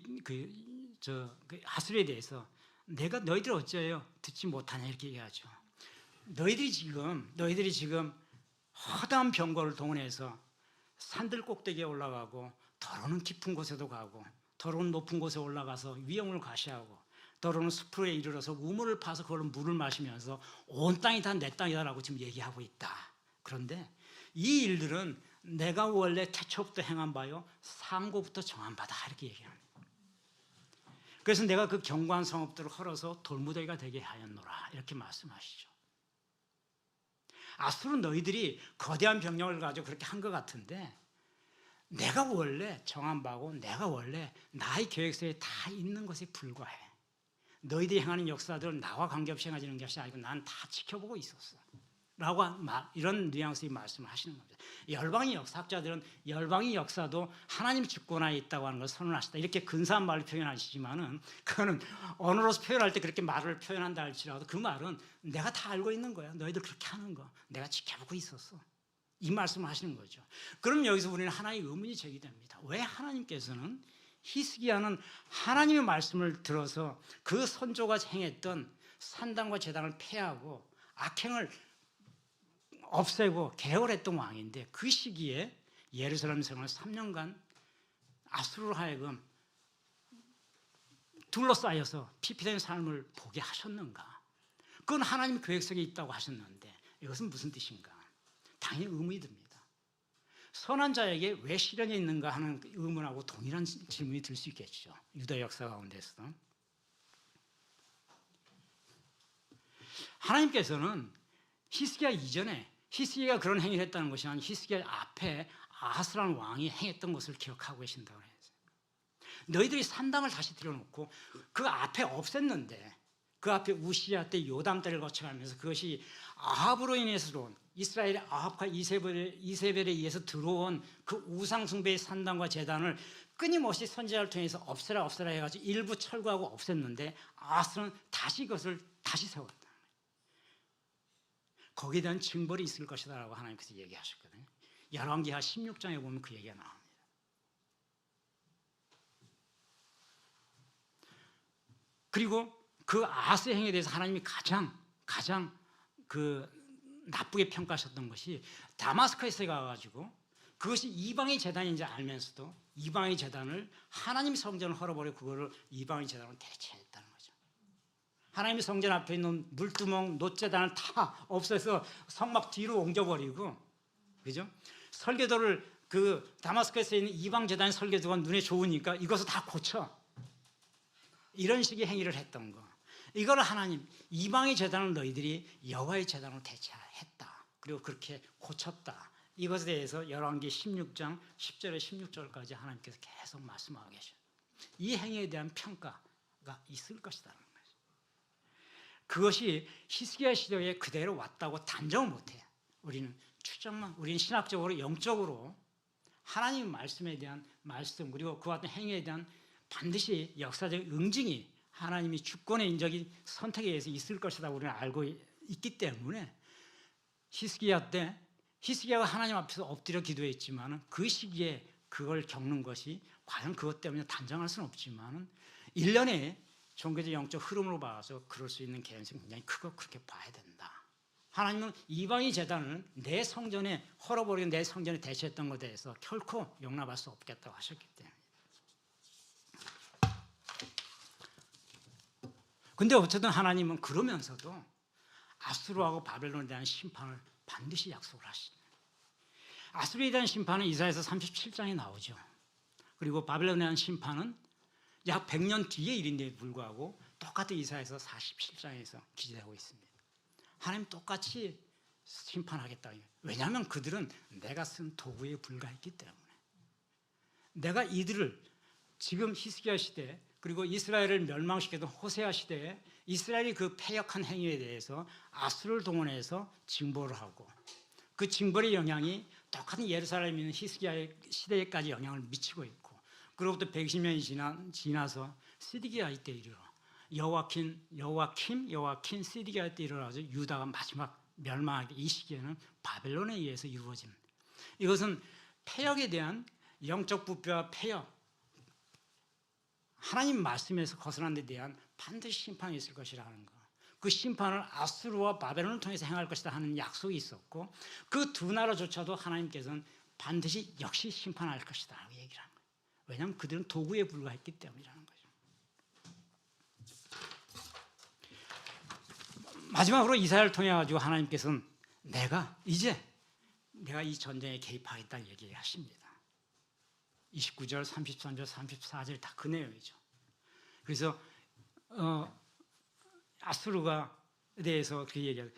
아수르에 대해서 내가 너희들 어째요 듣지 못하냐 이렇게 얘기하죠. 너희들이 지금 허다한 병거를 동원해서 산들 꼭대기에 올라가고 더러운 깊은 곳에도 가고 더러운 높은 곳에 올라가서 위험을 과시하고 더러운 숲에 이르러서 우물을 파서 그걸 물을 마시면서 온 땅이 다 내 땅이다라고 지금 얘기하고 있다. 그런데 이 일들은 내가 원래 태초부터 행한 바요 상고부터 정한 바다 이렇게 얘기합니다. 그래서 내가 그 견고한 성읍들을 헐어서 돌무더기가 되게 하였노라 이렇게 말씀하시죠. 아수르는 너희들이 거대한 병력을 가지고 그렇게 한 것 같은데 내가 원래 정한 바고 내가 원래 나의 계획서에 다 있는 것에 불과해. 너희들이 행하는 역사들은 나와 관계없이 행해지는 것이 아니고 난 다 지켜보고 있었어. 라고 이런 뉘앙스의 말씀을 하시는 겁니다. 열방의 역사학자들은 열방의 역사도 하나님 주권하에 있다고 하는 걸 선언하시다 이렇게 근사한 말을 표현하시지만은 그거는 언어로서 표현할 때 그렇게 말을 표현한다 할지라도 그 말은 내가 다 알고 있는 거야. 너희들 그렇게 하는 거 내가 지켜보고 있었어. 이 말씀을 하시는 거죠. 그럼 여기서 우리는 하나의 의문이 제기됩니다. 왜 하나님께서는 히스기야는 하나님의 말씀을 들어서 그 선조가 행했던 산당과 제단을 폐하고 악행을 없애고 개혁했던 왕인데 그 시기에 예루살렘 성을 3년간 아수르로 하여금 둘러싸여서 피폐된 삶을 보게 하셨는가? 그건 하나님 계획 속에 있다고 하셨는데 이것은 무슨 뜻인가? 당연히 의문이 듭니다. 선한 자에게 왜 시련이 있는가 하는 의문하고 동일한 질문이 들 수 있겠죠. 유다 역사 가운데서 하나님께서는 히스기야 이전에 히스기야가 그런 행위를 했다는 것이 아니라 히스기야 앞에 아하스라는 왕이 행했던 것을 기억하고 계신다고 해요. 너희들이 산당을 다시 들여놓고 그 앞에 없앴는데 그 앞에 우시야 때 요담 때를 거쳐가면서 그것이 아합으로 인해서 들어온 이스라엘의 아합과 이세벨에 의해서 들어온 그 우상숭배의 산당과 제단을 끊임없이 선지자를 통해서 없애라 해가지고 일부 철거하고 없앴는데 아하스는 다시 그것을 다시 세웠다. 거기에 대한 징벌이 있을 것이다 라고 하나님께서 얘기하셨거든요. 열왕기하 16장에 보면 그 얘기가 나옵니다. 그리고 그 아하스의 행위에 대해서 하나님이 가장 그 나쁘게 평가하셨던 것이 다마스커스에 가가지고 그것이 이방의 제단인지 알면서도 이방의 제단을 하나님 성전을 헐어버리고 그거를 이방의 제단으로 대체했다는 거죠. 하나님의 성전 앞에 있는 물두멍, 놋제단을 다 없애서 성막 뒤로 옮겨버리고, 그죠? 설계도를 그 다마스커스에 있는 이방 제단의 설계도가 눈에 좋으니까 이것을 다 고쳐. 이런 식의 행위를 했던 거. 이걸 하나님 이방의 제단을 너희들이 여호와의 제단으로 대체했다. 그리고 그렇게 고쳤다. 이것에 대해서 열왕기 16장 10절에 16절까지 하나님께서 계속 말씀하고 계셔요. 이 행위에 대한 평가가 있을 것이라는 거예요. 그것이 히스기야 시대에 그대로 왔다고 단정을 못해요. 우리는 추정만, 우리는 신학적으로 영적으로 하나님의 말씀에 대한 말씀 그리고 그와 같은 행위에 대한 반드시 역사적 응징이 하나님이 주권의 인적인 선택에 의해서 있을 것이다 우리는 알고 있기 때문에 히스기야 때 히스기야가 하나님 앞에서 엎드려 기도했지만 그 시기에 그걸 겪는 것이 과연 그것 때문에 단정할 수는 없지만 1년의 종교적 영적 흐름으로 봐서 그럴 수 있는 개연성이 굉장히 크고 그렇게 봐야 된다. 하나님은 이방의 제단을 내 성전에 헐어버리고 내 성전에 대체했던 것에 대해서 결코 용납할 수 없겠다고 하셨기 때문에. 근데 어쨌든 하나님은 그러면서도 아수르하고 바벨론에 대한 심판을 반드시 약속을 하십니다. 아수르에 대한 심판은 이사야서 37장에 나오죠. 그리고 바벨론에 대한 심판은 약 100년 뒤의 일인데 불구하고 똑같은 이사야서 47장에서 기재되고 있습니다. 하나님 똑같이 심판하겠다. 왜냐하면 그들은 내가 쓴 도구에 불과했기 때문에. 내가 이들을 지금 히스기야 시대 그리고 이스라엘을 멸망시켰던 호세아 시대에 이스라엘이 그 패역한 행위에 대해서 아수르를 동원해서 징벌을 하고 그 징벌의 영향이 똑같은 예루살렘에 있는 히스기야의 시대에까지 영향을 미치고 있고 그로부터 120년이 지나서 시드기야 때 이르러 여호와킨 시드기야 때 이르러서 유다가 마지막 멸망하게 이 시기에는 바벨론에 의해서 이루어진 이것은 패역에 대한 영적 부패와 패역 하나님 말씀에서 거스란 데 대한 반드시 심판이 있을 것이라는 거. 그 심판을 아수르와 바벨론을 통해서 행할 것이다 하는 약속이 있었고 그 두 나라조차도 하나님께서는 반드시 역시 심판할 것이다 라고 얘기를 하는 거예요. 왜냐하면 그들은 도구에 불과했기 때문이라는 거죠. 마지막으로 이사야를 통해 가지고 하나님께서는 내가 이 전쟁에 개입하겠다는 얘기를 하십니다. 29절, 33절, 34절 다 그 내용이죠. 그래서 아수르에 대해서 그렇게 얘기하죠.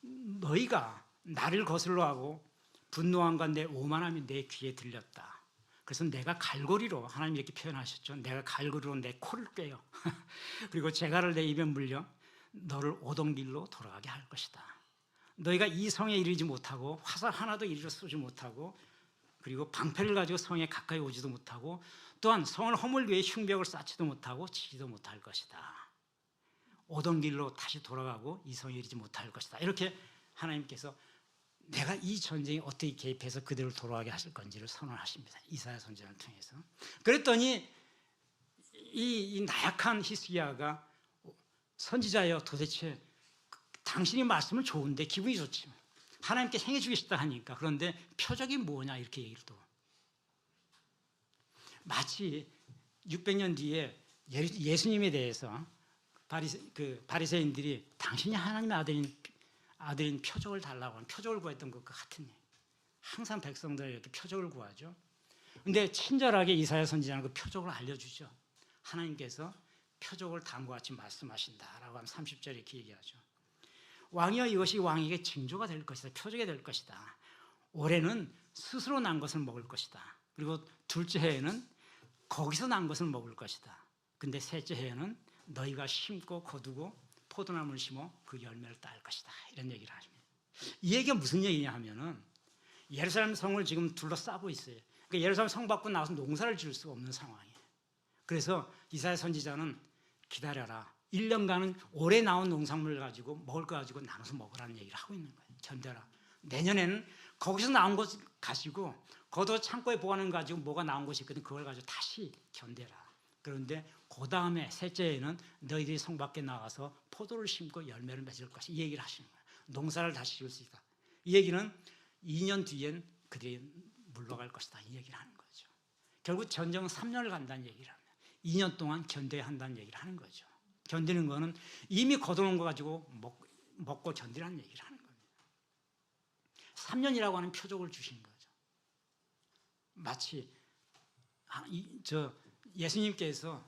너희가 나를 거슬러 하고 분노함과 내 오만함이 내 귀에 들렸다. 그래서 내가 갈고리로 하나님 이렇게 표현하셨죠. 내가 갈고리로 내 코를 꿰요. 그리고 재갈을 내 입에 물려 너를 오던 길로 돌아가게 할 것이다. 너희가 이 성에 이르지 못하고 화살 하나도 이리로 쏘지 못하고 그리고 방패를 가지고 성에 가까이 오지도 못하고 또한 성을 허물 위해 흉벽을 쌓지도 못하고 치지도 못할 것이다. 오던 길로 다시 돌아가고 이 성에 이르지 못할 것이다. 이렇게 하나님께서 내가 이 전쟁에 어떻게 개입해서 그들을 돌아가게 하실 건지를 선언하십니다. 이사야 선지자를 통해서. 그랬더니 이 나약한 히스기야가 선지자여 도대체 당신이 말씀은 좋은데 기분이 좋지. 하나님께 행해 주겠다 하니까 그런데 표적이 뭐냐 이렇게 얘기를 또. 마치 600년 뒤에 예수님에 대해서 바리새인들이 당신이 하나님의 아들인 표적을 달라고 하는 표적을 구했던 것과 같은 일. 항상 백성들에게 이렇게 표적을 구하죠. 그런데 친절하게 이사야 선지자는 그 표적을 알려주죠. 하나님께서 표적을 다음과 같이 말씀하신다라고 하면 30절에 이렇게 얘기하죠. 왕이여 이것이 왕에게 징조가 될 것이다. 표적이 될 것이다. 올해는 스스로 난 것을 먹을 것이다. 그리고 둘째 해에는 거기서 난 것을 먹을 것이다. 근데 셋째 해에는 너희가 심고 거두고 포도나무를 심어 그 열매를 딸 것이다. 이런 얘기를 하십니다. 이 얘기가 무슨 얘기냐 하면은 예루살렘 성을 지금 둘러싸고 있어요. 그러니까 예루살렘 성 밖으로 나와서 농사를 지을 수가 없는 상황이에요. 그래서 이사야 선지자는 기다려라. 1년간은 올해 나온 농산물을 가지고 먹을 거 가지고 나눠서 먹으라는 얘기를 하고 있는 거예요. 견뎌라. 내년에는 거기서 나온 것 가지고 겉옷 창고에 보관한 가지고 뭐가 나온 것이 있거든. 그걸 가지고 다시 견뎌라. 그런데 그 다음에 셋째에는 너희들이 성 밖에 나가서 포도를 심고 열매를 맺을 것이 이 얘기를 하시는 거예요. 농사를 다시 지을 수 있다. 이 얘기는 2년 뒤엔 그들이 물러갈 것이다. 이 얘기를 하는 거죠. 결국 전쟁은 3년을 간다는 얘기를 하면 2년 동안 견뎌야 한다는 얘기를 하는 거죠. 견디는 거는 이미 거둬놓은 거 가지고 먹고 견디라는 얘기를 하는 겁니다. 3년이라고 하는 표적을 주신 거죠. 마치 예수님께서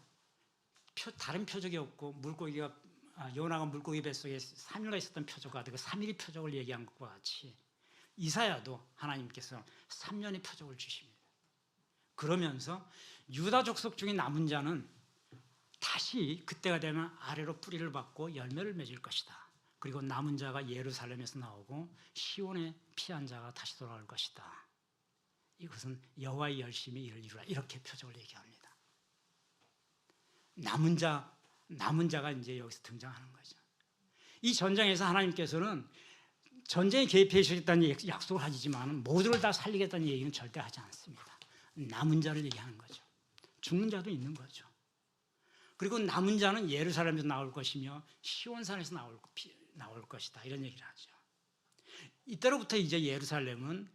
다른 표적이 없고 물고기가 요나가 물고기 뱃속에 3일간 있었던 표적과 그 3일의 표적을 얘기한 것과 같이 이사야도 하나님께서 3년의 표적을 주십니다. 그러면서 유다 족속 중에 남은 자는 다시 그때가 되면 아래로 뿌리를 받고 열매를 맺을 것이다. 그리고 남은 자가 예루살렘에서 나오고 시온에 피한 자가 다시 돌아올 것이다. 이것은 여호와의 열심히 이를 이루라. 이렇게 표적을 얘기합니다. 남은 자가 이제 여기서 등장하는 거죠. 이 전쟁에서 하나님께서는 전쟁에 개입해 주시겠다는 약속을 하지만 모두를 다 살리겠다는 얘기는 절대 하지 않습니다. 남은 자를 얘기하는 거죠. 죽는 자도 있는 거죠. 그리고 남은 자는 예루살렘에서 나올 것이며 시온산에서 나올 것이다. 이런 얘기를 하죠. 이때로부터 이제 예루살렘은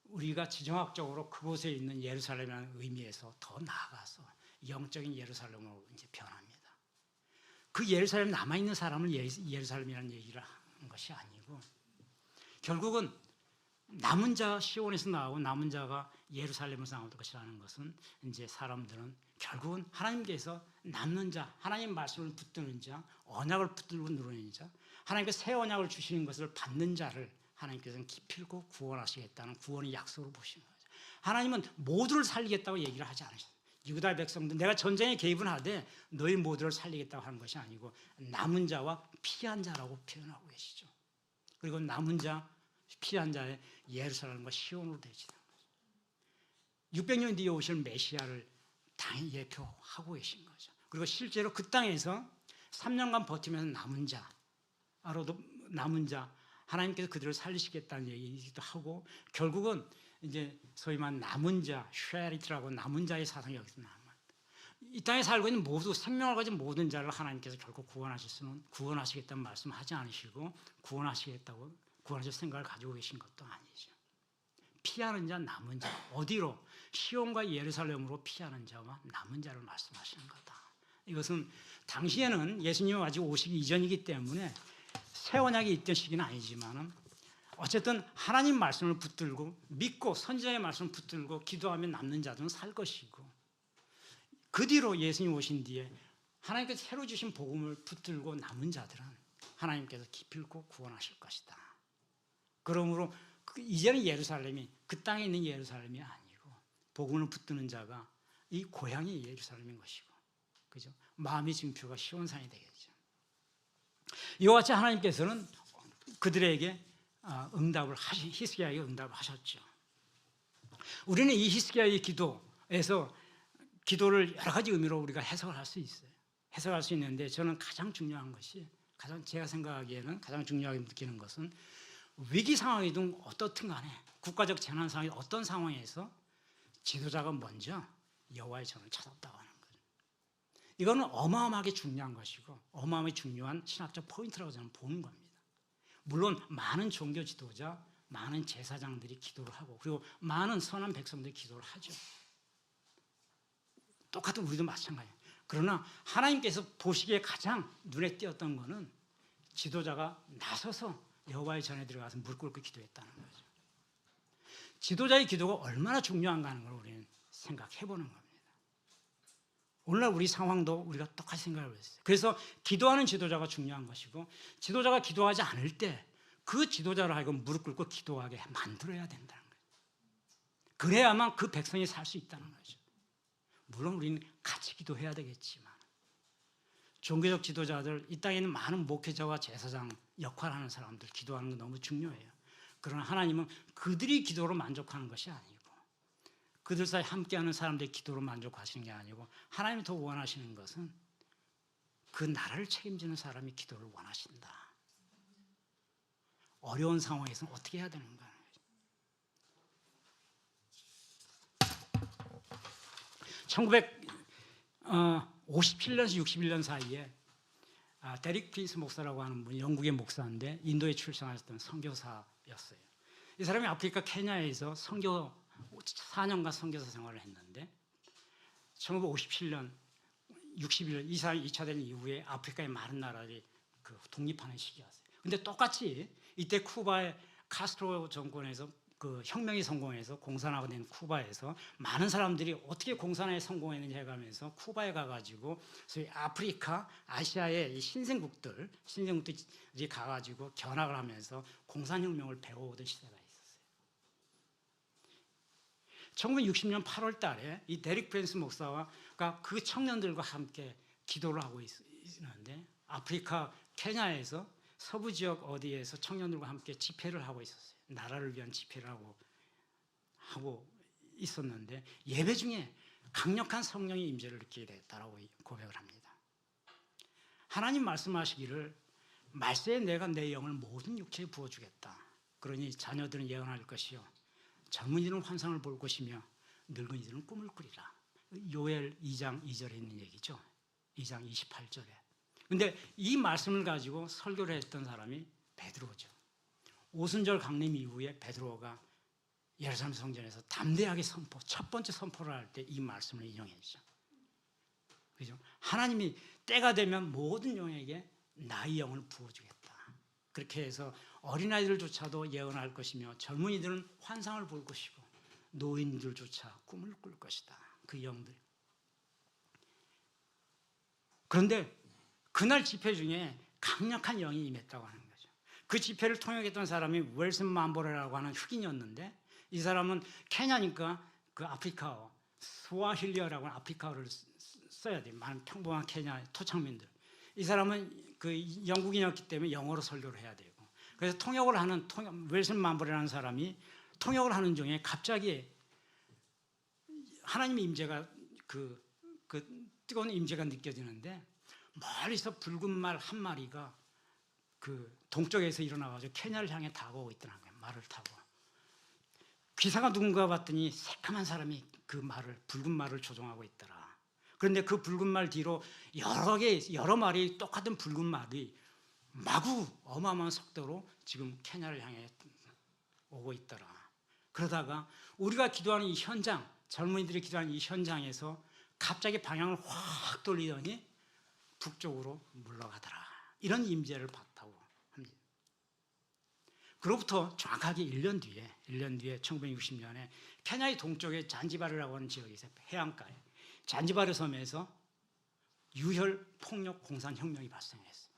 우리가 지정학적으로 그곳에 있는 예루살렘이라는 의미에서 더 나아가서 영적인 예루살렘으로 이제 변합니다. 그 예루살렘 남아있는 사람을 예루살렘이라는 얘기를 하는 것이 아니고 결국은 남은 자 시온에서 나오고 남은 자가 예루살렘에서 나올 것이라는 것은 이제 사람들은 결국은 하나님께서 남는 자, 하나님 말씀을 붙드는 자, 언약을 붙들고 누르는 자, 하나님께서 새 언약을 주시는 것을 받는 자를 하나님께서는 기필코 구원하시겠다는 구원의 약속으로 보시는 거죠. 하나님은 모두를 살리겠다고 얘기를 하지 않으셨어요. 유다 백성들 내가 전쟁에 개입은 하되 너희 모두를 살리겠다고 하는 것이 아니고 남은 자와 피한 자라고 표현하고 계시죠. 그리고 남은 자, 피한 자의 예루살렘과 시온으로 되지는 거죠. 600년 뒤에 오실 메시아를 당연히 예표하고 계신 거죠. 그리고 실제로 그 땅에서 3년간 버티면서 남은 자 하나님께서 그들을 살리시겠다는 얘기도 하고 결국은 이제 소위 말하는 남은 자, 쉐리트라고 남은 자의 사상이 여기서 남아요. 이 땅에 살고 있는 모두 생명을 가진 모든 자를 하나님께서 결국 구원하시겠다는 말씀을 하지 않으시고 구원하실 생각을 가지고 계신 것도 아니죠. 피하는 자, 남은 자 어디로? 시온과 예루살렘으로 피하는 자와 남은 자를 말씀하시는 거다. 이것은 당시에는 예수님이 아직 오시기 이전이기 때문에 새 언약이 있던 시기는 아니지만은 어쨌든 하나님 말씀을 붙들고 믿고 선지자의 말씀을 붙들고 기도하면 남는 자들은 살 것이고 그 뒤로 예수님 오신 뒤에 하나님께서 새로 주신 복음을 붙들고 남은 자들은 하나님께서 기필코 구원하실 것이다. 그러므로 이제는 예루살렘이 그 땅에 있는 예루살렘이 아니고 복음을 붙드는 자가 이 고향이 예루살렘인 것이고 그죠? 마음의 증표가 시온산이 되겠죠. 이와 같이 하나님께서는 그들에게 히스기야에게 응답을 하셨죠. 우리는 이 히스기야의 기도에서 기도를 여러 가지 의미로 우리가 해석을 할 수 있어요. 해석할 수 있는데 저는 가장 중요한 것이 제가 생각하기에는 가장 중요하게 느끼는 것은 위기 상황이든 어떻든 간에 국가적 재난 상황이 어떤 상황에서 지도자가 먼저 여호와의 전을 찾았다고 하는 거죠. 이거는 어마어마하게 중요한 것이고 어마어마하게 중요한 신학적 포인트라고 저는 보는 겁니다. 물론 많은 종교 지도자, 많은 제사장들이 기도를 하고 그리고 많은 선한 백성들이 기도를 하죠. 똑같은 우리도 마찬가지예요. 그러나 하나님께서 보시기에 가장 눈에 띄었던 것은 지도자가 나서서 여호와의 전에 들어가서 무릎 꿇고 기도했다는 거죠. 지도자의 기도가 얼마나 중요한가 하는 걸 우리는 생각해 보는 겁니다. 오늘날 우리 상황도 우리가 똑같이 생각을 했어요. 그래서 기도하는 지도자가 중요한 것이고 지도자가 기도하지 않을 때 그 지도자를 하여금 무릎 꿇고 기도하게 만들어야 된다는 거예요. 그래야만 그 백성이 살 수 있다는 거죠. 물론 우리는 같이 기도해야 되겠지만 종교적 지도자들, 이 땅에 있는 많은 목회자와 제사장 역할하는 사람들 기도하는 건 너무 중요해요. 그러나 하나님은 그들이 기도로 만족하는 것이 아니고 그들 사이 함께하는 사람들의 기도로 만족하시는 게 아니고 하나님이 더 원하시는 것은 그 나라를 책임지는 사람이 기도를 원하신다. 어려운 상황에서는 어떻게 해야 되는가. 1957년에서 61년 사이에 데릭 프린스 목사라고 하는 분이 영국의 목사인데 인도에 출생하셨던 선교사였어요. 이 사람이 아프리카 케냐에서 4년간 선교사 생활을 했는데 1957년, 61년 이 사람이 2차 대전 이후에 아프리카의 많은 나라들이 독립하는 시기였어요. 근데 똑같이 이때 쿠바의 카스트로 정권에서 그 혁명이 성공해서 공산화가 된 쿠바에서 많은 사람들이 어떻게 공산화에 성공했는지 해가면서 쿠바에 가가지고 소위 아프리카, 아시아의 이 신생국들이 가가지고 견학을 하면서 공산혁명을 배워오던 시대가 있었어요. 1960년 8월 달에 이 데릭 프랜스 목사가 그 청년들과 함께 기도를 하고 있는데 아프리카 케냐에서 서부 지역 어디에서 청년들과 함께 집회를 하고 있었어요. 나라를 위한 집회를 하고 있었는데 예배 중에 강력한 성령의 임재를 느끼게 됐다라고 고백을 합니다. 하나님 말씀하시기를 말세에 내가 내 영을 모든 육체에 부어주겠다. 그러니 자녀들은 예언할 것이요 젊은이들은 환상을 볼 것이며 늙은이들은 꿈을 꾸리라. 요엘 2장 2절에 있는 얘기죠. 2장 28절에. 근데 이 말씀을 가지고 설교를 했던 사람이 베드로죠. 오순절 강림 이후에 베드로가 예루살렘 성전에서 담대하게 첫 번째 선포를 할 때 이 말씀을 인용했죠. 그죠? 하나님이 때가 되면 모든 영에게 나의 영을 부어주겠다. 그렇게 해서 어린아이들조차도 예언할 것이며 젊은이들은 환상을 볼 것이고 노인들조차 꿈을 꿀 것이다. 그 영들. 그런데 그날 집회 중에 강력한 영이 임했다고 하는 거죠. 그 집회를 통역했던 사람이 웰슨 만보레라고 하는 흑인이었는데 이 사람은 케냐니까 그 아프리카어, 스와힐리어라고 하는 아프리카어를 써야 돼요. 많은 평범한 케냐 토착민들. 이 사람은 그 영국인이었기 때문에 영어로 설교를 해야 되고 그래서 통역을 하는 웰슨 만보레라는 사람이 통역을 하는 중에 갑자기 하나님의 임재가 그 뜨거운 임재가 느껴지는데 멀리서 붉은 말 한 마리가 그 동쪽에서 일어나가지고 케냐를 향해 다가오고 있더라는 거예요. 말을 타고. 기사가 누군가 봤더니 새까만 사람이 그 말을 붉은 말을 조종하고 있더라. 그런데 그 붉은 말 뒤로 여러 마리 똑같은 붉은 말이 마구 어마어마한 속도로 지금 케냐를 향해 오고 있더라. 그러다가 우리가 기도하는 이 현장, 젊은이들이 기도하는 이 현장에서 갑자기 방향을 확 돌리더니 북쪽으로 물러가더라. 이런 임재를 봤다고 합니다. 그로부터 정확하게 1년 뒤에 1960년에 케냐의 동쪽에 잔지바르라고 하는 지역이 있어요. 해안가에. 잔지바르 섬에서 유혈 폭력 공산혁명이 발생했어요.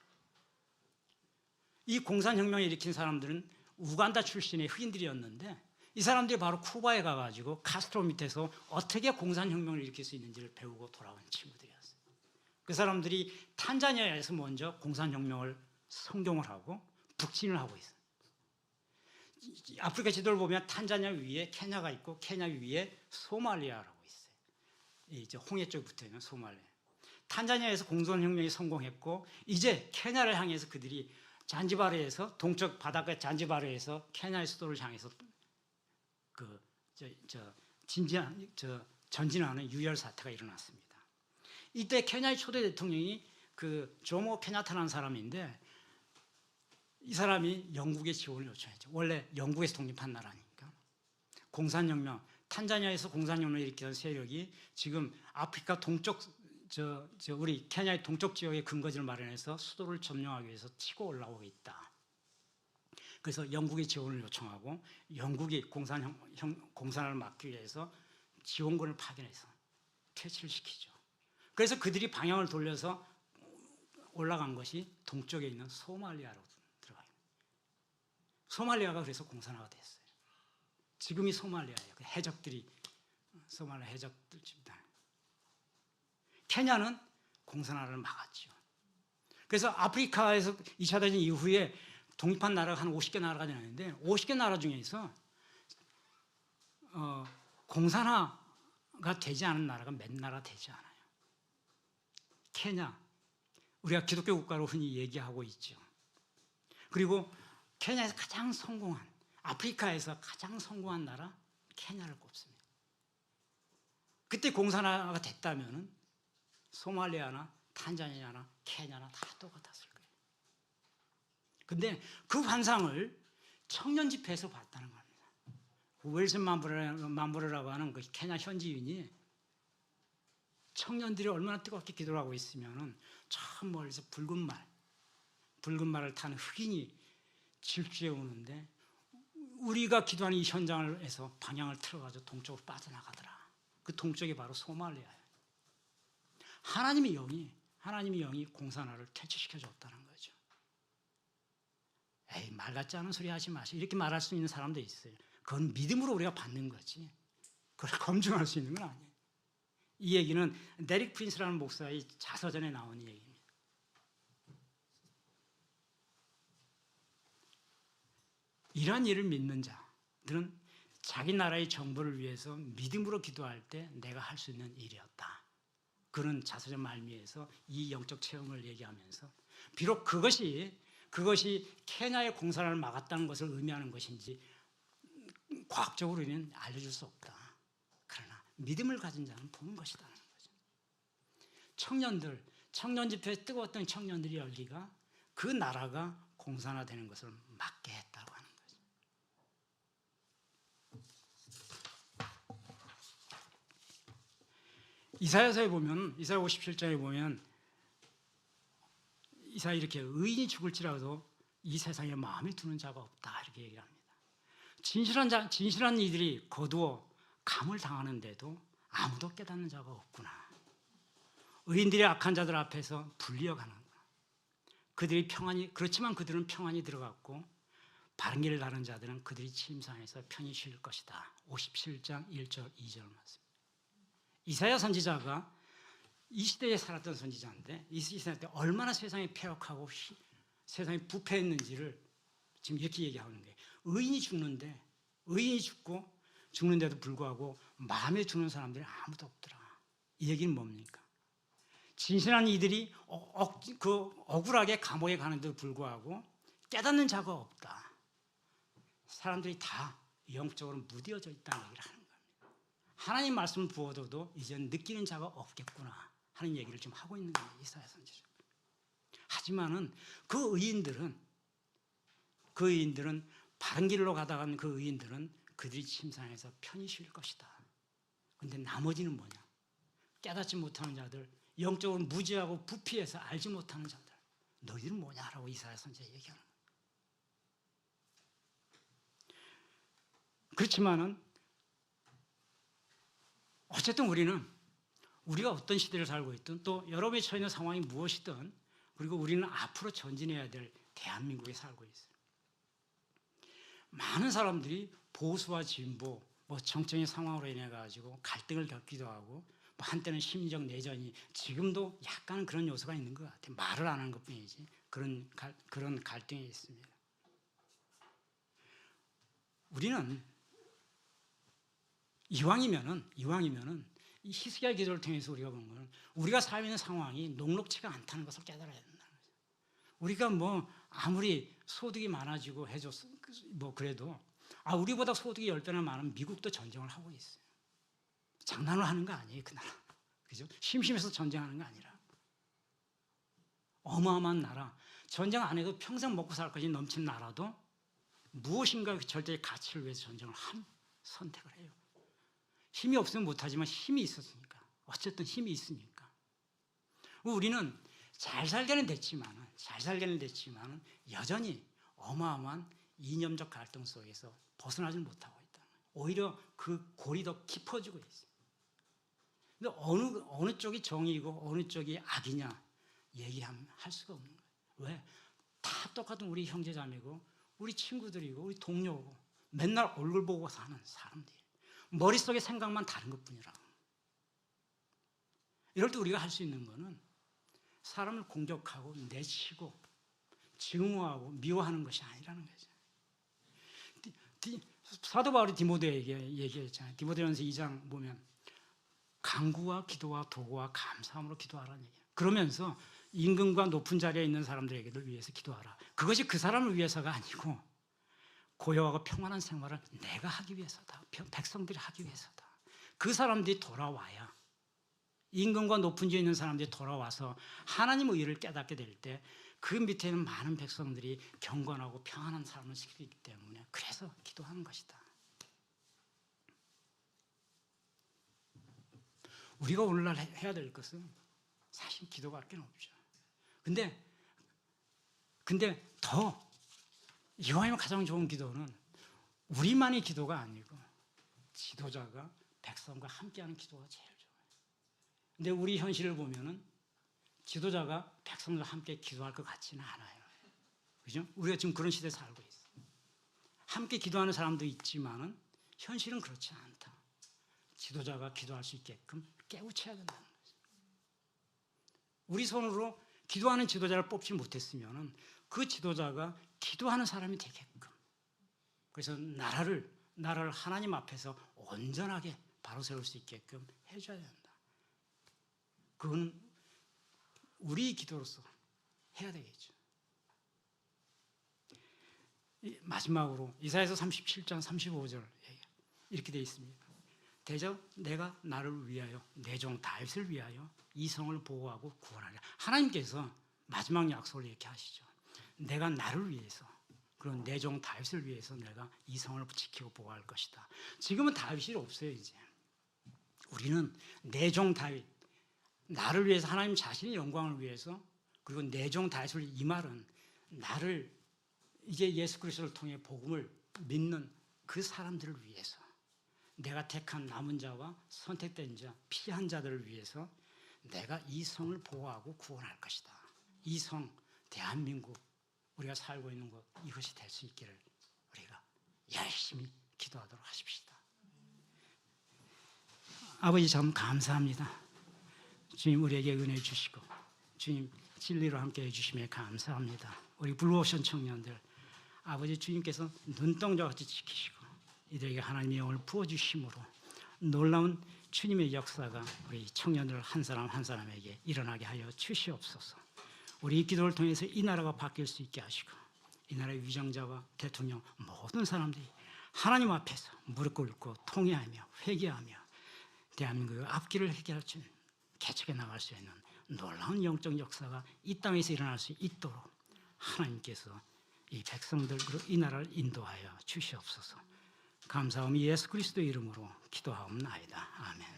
이 공산혁명을 일으킨 사람들은 우간다 출신의 흑인들이었는데 이 사람들이 바로 쿠바에 가가지고 카스트로 밑에서 어떻게 공산혁명을 일으킬 수 있는지를 배우고 돌아온 친구들이었어요. 그 사람들이 탄자니아에서 먼저 공산혁명을 성공을 하고 북진을 하고 있어요. 아프리카 지도를 보면 탄자니아 위에 케냐가 있고 케냐 위에 소말리아라고 있어요. 이제 홍해 쪽에 붙어 있는 소말리아. 탄자니아에서 공산혁명이 성공했고 이제 케냐를 향해서 그들이 잔지바르에서 동쪽 바닷가 잔지바르에서 케냐의 수도를 향해서 전진하는 유혈 사태가 일어났습니다. 이때 케냐의 초대 대통령이 그 조모 케냐타라는 사람인데 이 사람이 영국의 지원을 요청했죠. 원래 영국에서 독립한 나라니까. 공산혁명, 탄자니아에서 공산혁명을 일으키던 세력이 지금 아프리카 동쪽 우리 케냐의 동쪽 지역에 근거지를 마련해서 수도를 점령하기 위해서 치고 올라오고 있다. 그래서 영국의 지원을 요청하고 영국이 공산을 막기 위해서 지원군을 파견해서 퇴치를 시키죠. 그래서 그들이 방향을 돌려서 올라간 것이 동쪽에 있는 소말리아로 들어가요. 소말리아가 그래서 공산화가 됐어요. 지금이 소말리아예요. 그 해적들이 소말리아 해적들 집단. 케냐는 공산화를 막았죠. 그래서 아프리카에서 2차 대전 이후에 독립한 나라가 한 50개 나라가 되는데 50개 나라 중에서 공산화가 되지 않은 나라가 몇 나라 되지 않아요. 케냐, 우리가 기독교 국가로 흔히 얘기하고 있죠. 그리고 케냐에서 가장 성공한, 아프리카에서 가장 성공한 나라 케냐를 꼽습니다. 그때 공산화가 됐다면 소말리아나 탄자니아나 케냐나 다 똑같았을 거예요. 근데 그 환상을 청년 집회에서 봤다는 겁니다. 웰슨 만부르라고 하는 그 케냐 현지인이 청년들이 얼마나 뜨겁게 기도를 하고 있으면 저 멀리서 붉은 말을 탄 흑인이 질주해 오는데 우리가 기도하는 이 현장을 해서 방향을 틀어가지고 동쪽으로 빠져나가더라. 그 동쪽이 바로 소말리아예요. 하나님의 영이 공산화를 퇴치시켜 줬다는 거죠. 에이, 말 같지 않은 소리 하지 마시오. 이렇게 말할 수 있는 사람도 있어요. 그건 믿음으로 우리가 받는 거지. 그걸 검증할 수 있는 건 아니에요. 이 얘기는 데릭 프린스라는 목사의 자서전에 나온 얘기입니다. 이러한 일을 믿는 자들은 자기 나라의 정부를 위해서 믿음으로 기도할 때 내가 할 수 있는 일이었다. 그런 자서전 말미에서 이 영적 체험을 얘기하면서 비록 그것이 케냐의 공산화를 막았다는 것을 의미하는 것인지 과학적으로는 알려줄 수 없다. 그러나 믿음을 가진 자는 보는 것이다는 거죠. 청년 집회에 뜨거웠던 청년들의 열기가 그 나라가 공산화되는 것을 막게 했다고 하는 거죠. 이사야서에 보면, 이사야 57장에 보면 이사야 이렇게 의인이 죽을지라도 이 세상에 마음에 두는 자가 없다 이렇게 얘기를 합니다. 진실한 이들이 거두어 감을 당하는데도 아무도 깨닫는 자가 없구나. 의인들이 악한 자들 앞에서 불리어가는구나. 그렇지만 그들은 평안히 들어갔고 바른 길을 가는 자들은 그들이 침상에서 편히 쉴 것이다. 57장 1절 2절 말씀. 이사야 선지자가 이 시대에 살았던 선지자인데 이 시대 때 얼마나 세상이 폐역하고 세상이 부패했는지를 지금 이렇게 얘기하는 거예요. 의인이 죽고 죽는데도 불구하고 마음에 두는 사람들이 아무도 없더라. 이 얘기는 뭡니까? 진실한 이들이 억울하게 감옥에 가는데도 불구하고 깨닫는 자가 없다. 사람들이 다 영적으로 무뎌져 있다는 얘기를 하는 겁니다. 하나님 말씀을 부어둬도 이제 느끼는 자가 없겠구나 하는 얘기를 지금 하고 있는 거예요. 이사야 선지자. 하지만은 그 의인들은 바른 길로 가다간 그 의인들은 그들이 침상에서 편히 쉴 것이다. 그런데 나머지는 뭐냐? 깨닫지 못하는 자들, 영적으로 무지하고 부피해서 알지 못하는 자들, 너희들은 뭐냐라고 이사야 선지자 얘기하는 거예요. 그렇지만은 어쨌든 우리가 어떤 시대를 살고 있든 또 여러분이 처해 있는 상황이 무엇이든 그리고 우리는 앞으로 전진해야 될 대한민국에 살고 있어요. 많은 사람들이 보수와 진보, 정적인 상황으로 인해 가지고 갈등을 겪기도 하고 한때는 심리적 내전이 지금도 약간 그런 요소가 있는 것 같아요. 말을 안 하는 것뿐이지 그런 갈등이 있습니다. 우리는 이왕이면은 이 히스기야 기도를 통해서 우리가 본 거는 우리가 살고 있는 상황이 녹록치가 않다는 것을 깨달아야 된다는 거죠. 우리가 뭐 아무리 소득이 많아지고 해줬어 뭐 그래도 우리보다 소득이 10배나 많은 미국도 전쟁을 하고 있어요. 장난을 하는 거 아니에요, 그 나라. 그죠? 심심해서 전쟁하는 거 아니라. 어마어마한 나라. 전쟁 안 해도 평생 먹고 살 것이 넘치는 나라도 무엇인가 절대의 가치를 위해서 전쟁을 선택을 해요. 힘이 없으면 못하지만 힘이 있었으니까. 어쨌든 힘이 있으니까. 우리는 잘 살게는 됐지만 여전히 어마어마한 이념적 갈등 속에서 벗어나지 못하고 있다. 오히려 그 골이 더 깊어지고 있어요. 근데 어느 쪽이 정의이고 어느 쪽이 악이냐 얘기하면 할 수가 없는 거예요. 왜? 다 똑같은 우리 형제자매고 우리 친구들이고 우리 동료고 맨날 얼굴 보고 사는 사람들이 머릿속의 생각만 다른 것뿐이라. 이럴 때 우리가 할 수 있는 거는 사람을 공격하고 내치고 증오하고 미워하는 것이 아니라는 거죠. 사도 바울이 디모데에게 얘기했잖아요. 디모데전서 2장 보면 간구와 기도와 도구와 감사함으로 기도하라는 얘기예요. 그러면서 임금과 높은 자리에 있는 사람들에게도 위해서 기도하라. 그것이 그 사람을 위해서가 아니고 고요하고 평안한 생활을 내가 하기 위해서다. 백성들이 하기 위해서다. 그 사람들이 돌아와야 임금과 높은 지에 있는 사람들이 돌아와서 하나님의 의를 깨닫게 될 때 그 밑에 있는 많은 백성들이 경건하고 평안한 삶을 지키기 때문에 그래서 기도하는 것이다. 우리가 오늘날 해야 될 것은 사실 기도밖에 없죠. 근데 더 이왕이면 가장 좋은 기도는 우리만의 기도가 아니고 지도자가 백성과 함께하는 기도가 제일 좋아요. 근데 우리 현실을 보면은 지도자가 백성과 함께 기도할 것 같지는 않아요. 그죠? 우리가 지금 그런 시대에 살고 있어요. 함께 기도하는 사람도 있지만은 현실은 그렇지 않다. 지도자가 기도할 수 있게끔 깨우쳐야 된다는 거죠. 우리 손으로 기도하는 지도자를 뽑지 못했으면은 그 지도자가 기도하는 사람이 되게끔. 그래서 나라를 하나님 앞에서 온전하게 바로 세울 수 있게끔 해줘야 된다. 그건 우리 기도로서 해야 되겠죠. 마지막으로 이사야서 37장 35절 이렇게 되어 있습니다. 대저 내가 나를 위하여 내 종 다윗을 위하여 이 성을 보호하고 구원하리라. 하나님께서 마지막 약속을 이렇게 하시죠. 내가 나를 위해서 그런 내 종 다윗을 위해서 내가 이 성을 지키고 보호할 것이다. 지금은 다윗이 없어요. 이제 우리는 내 종 다윗, 나를 위해서 하나님 자신의 영광을 위해서 그리고 내 종 다윗을, 이 말은 나를 이제 예수 그리스도를 통해 복음을 믿는 그 사람들을 위해서, 내가 택한 남은 자와 선택된 자, 피한 자들을 위해서 내가 이 성을 보호하고 구원할 것이다. 이 성, 대한민국, 우리가 살고 있는 곳, 이것이 될 수 있기를 우리가 열심히 기도하도록 하십시다. 아버지 참 감사합니다. 주님 우리에게 은혜 주시고 주님 진리로 함께 해주심에 감사합니다. 우리 블루오션 청년들 아버지 주님께서 눈동자같이 지키시고 이들에게 하나님의 영을 부어주심으로 놀라운 주님의 역사가 우리 청년들 한 사람 한 사람에게 일어나게 하여 주시옵소서. 우리 이 기도를 통해서 이 나라가 바뀔 수 있게 하시고 이 나라의 위정자와 대통령 모든 사람들이 하나님 앞에서 무릎 꿇고 통회하며 회개하며 대한민국의 앞길을 해결할 수 있는, 개척해 나갈 수 있는 놀라운 영적 역사가 이 땅에서 일어날 수 있도록 하나님께서 이 백성들로 이 나라를 인도하여 주시옵소서. 감사함이 예수 그리스도의 이름으로 기도하옵나이다. 아멘.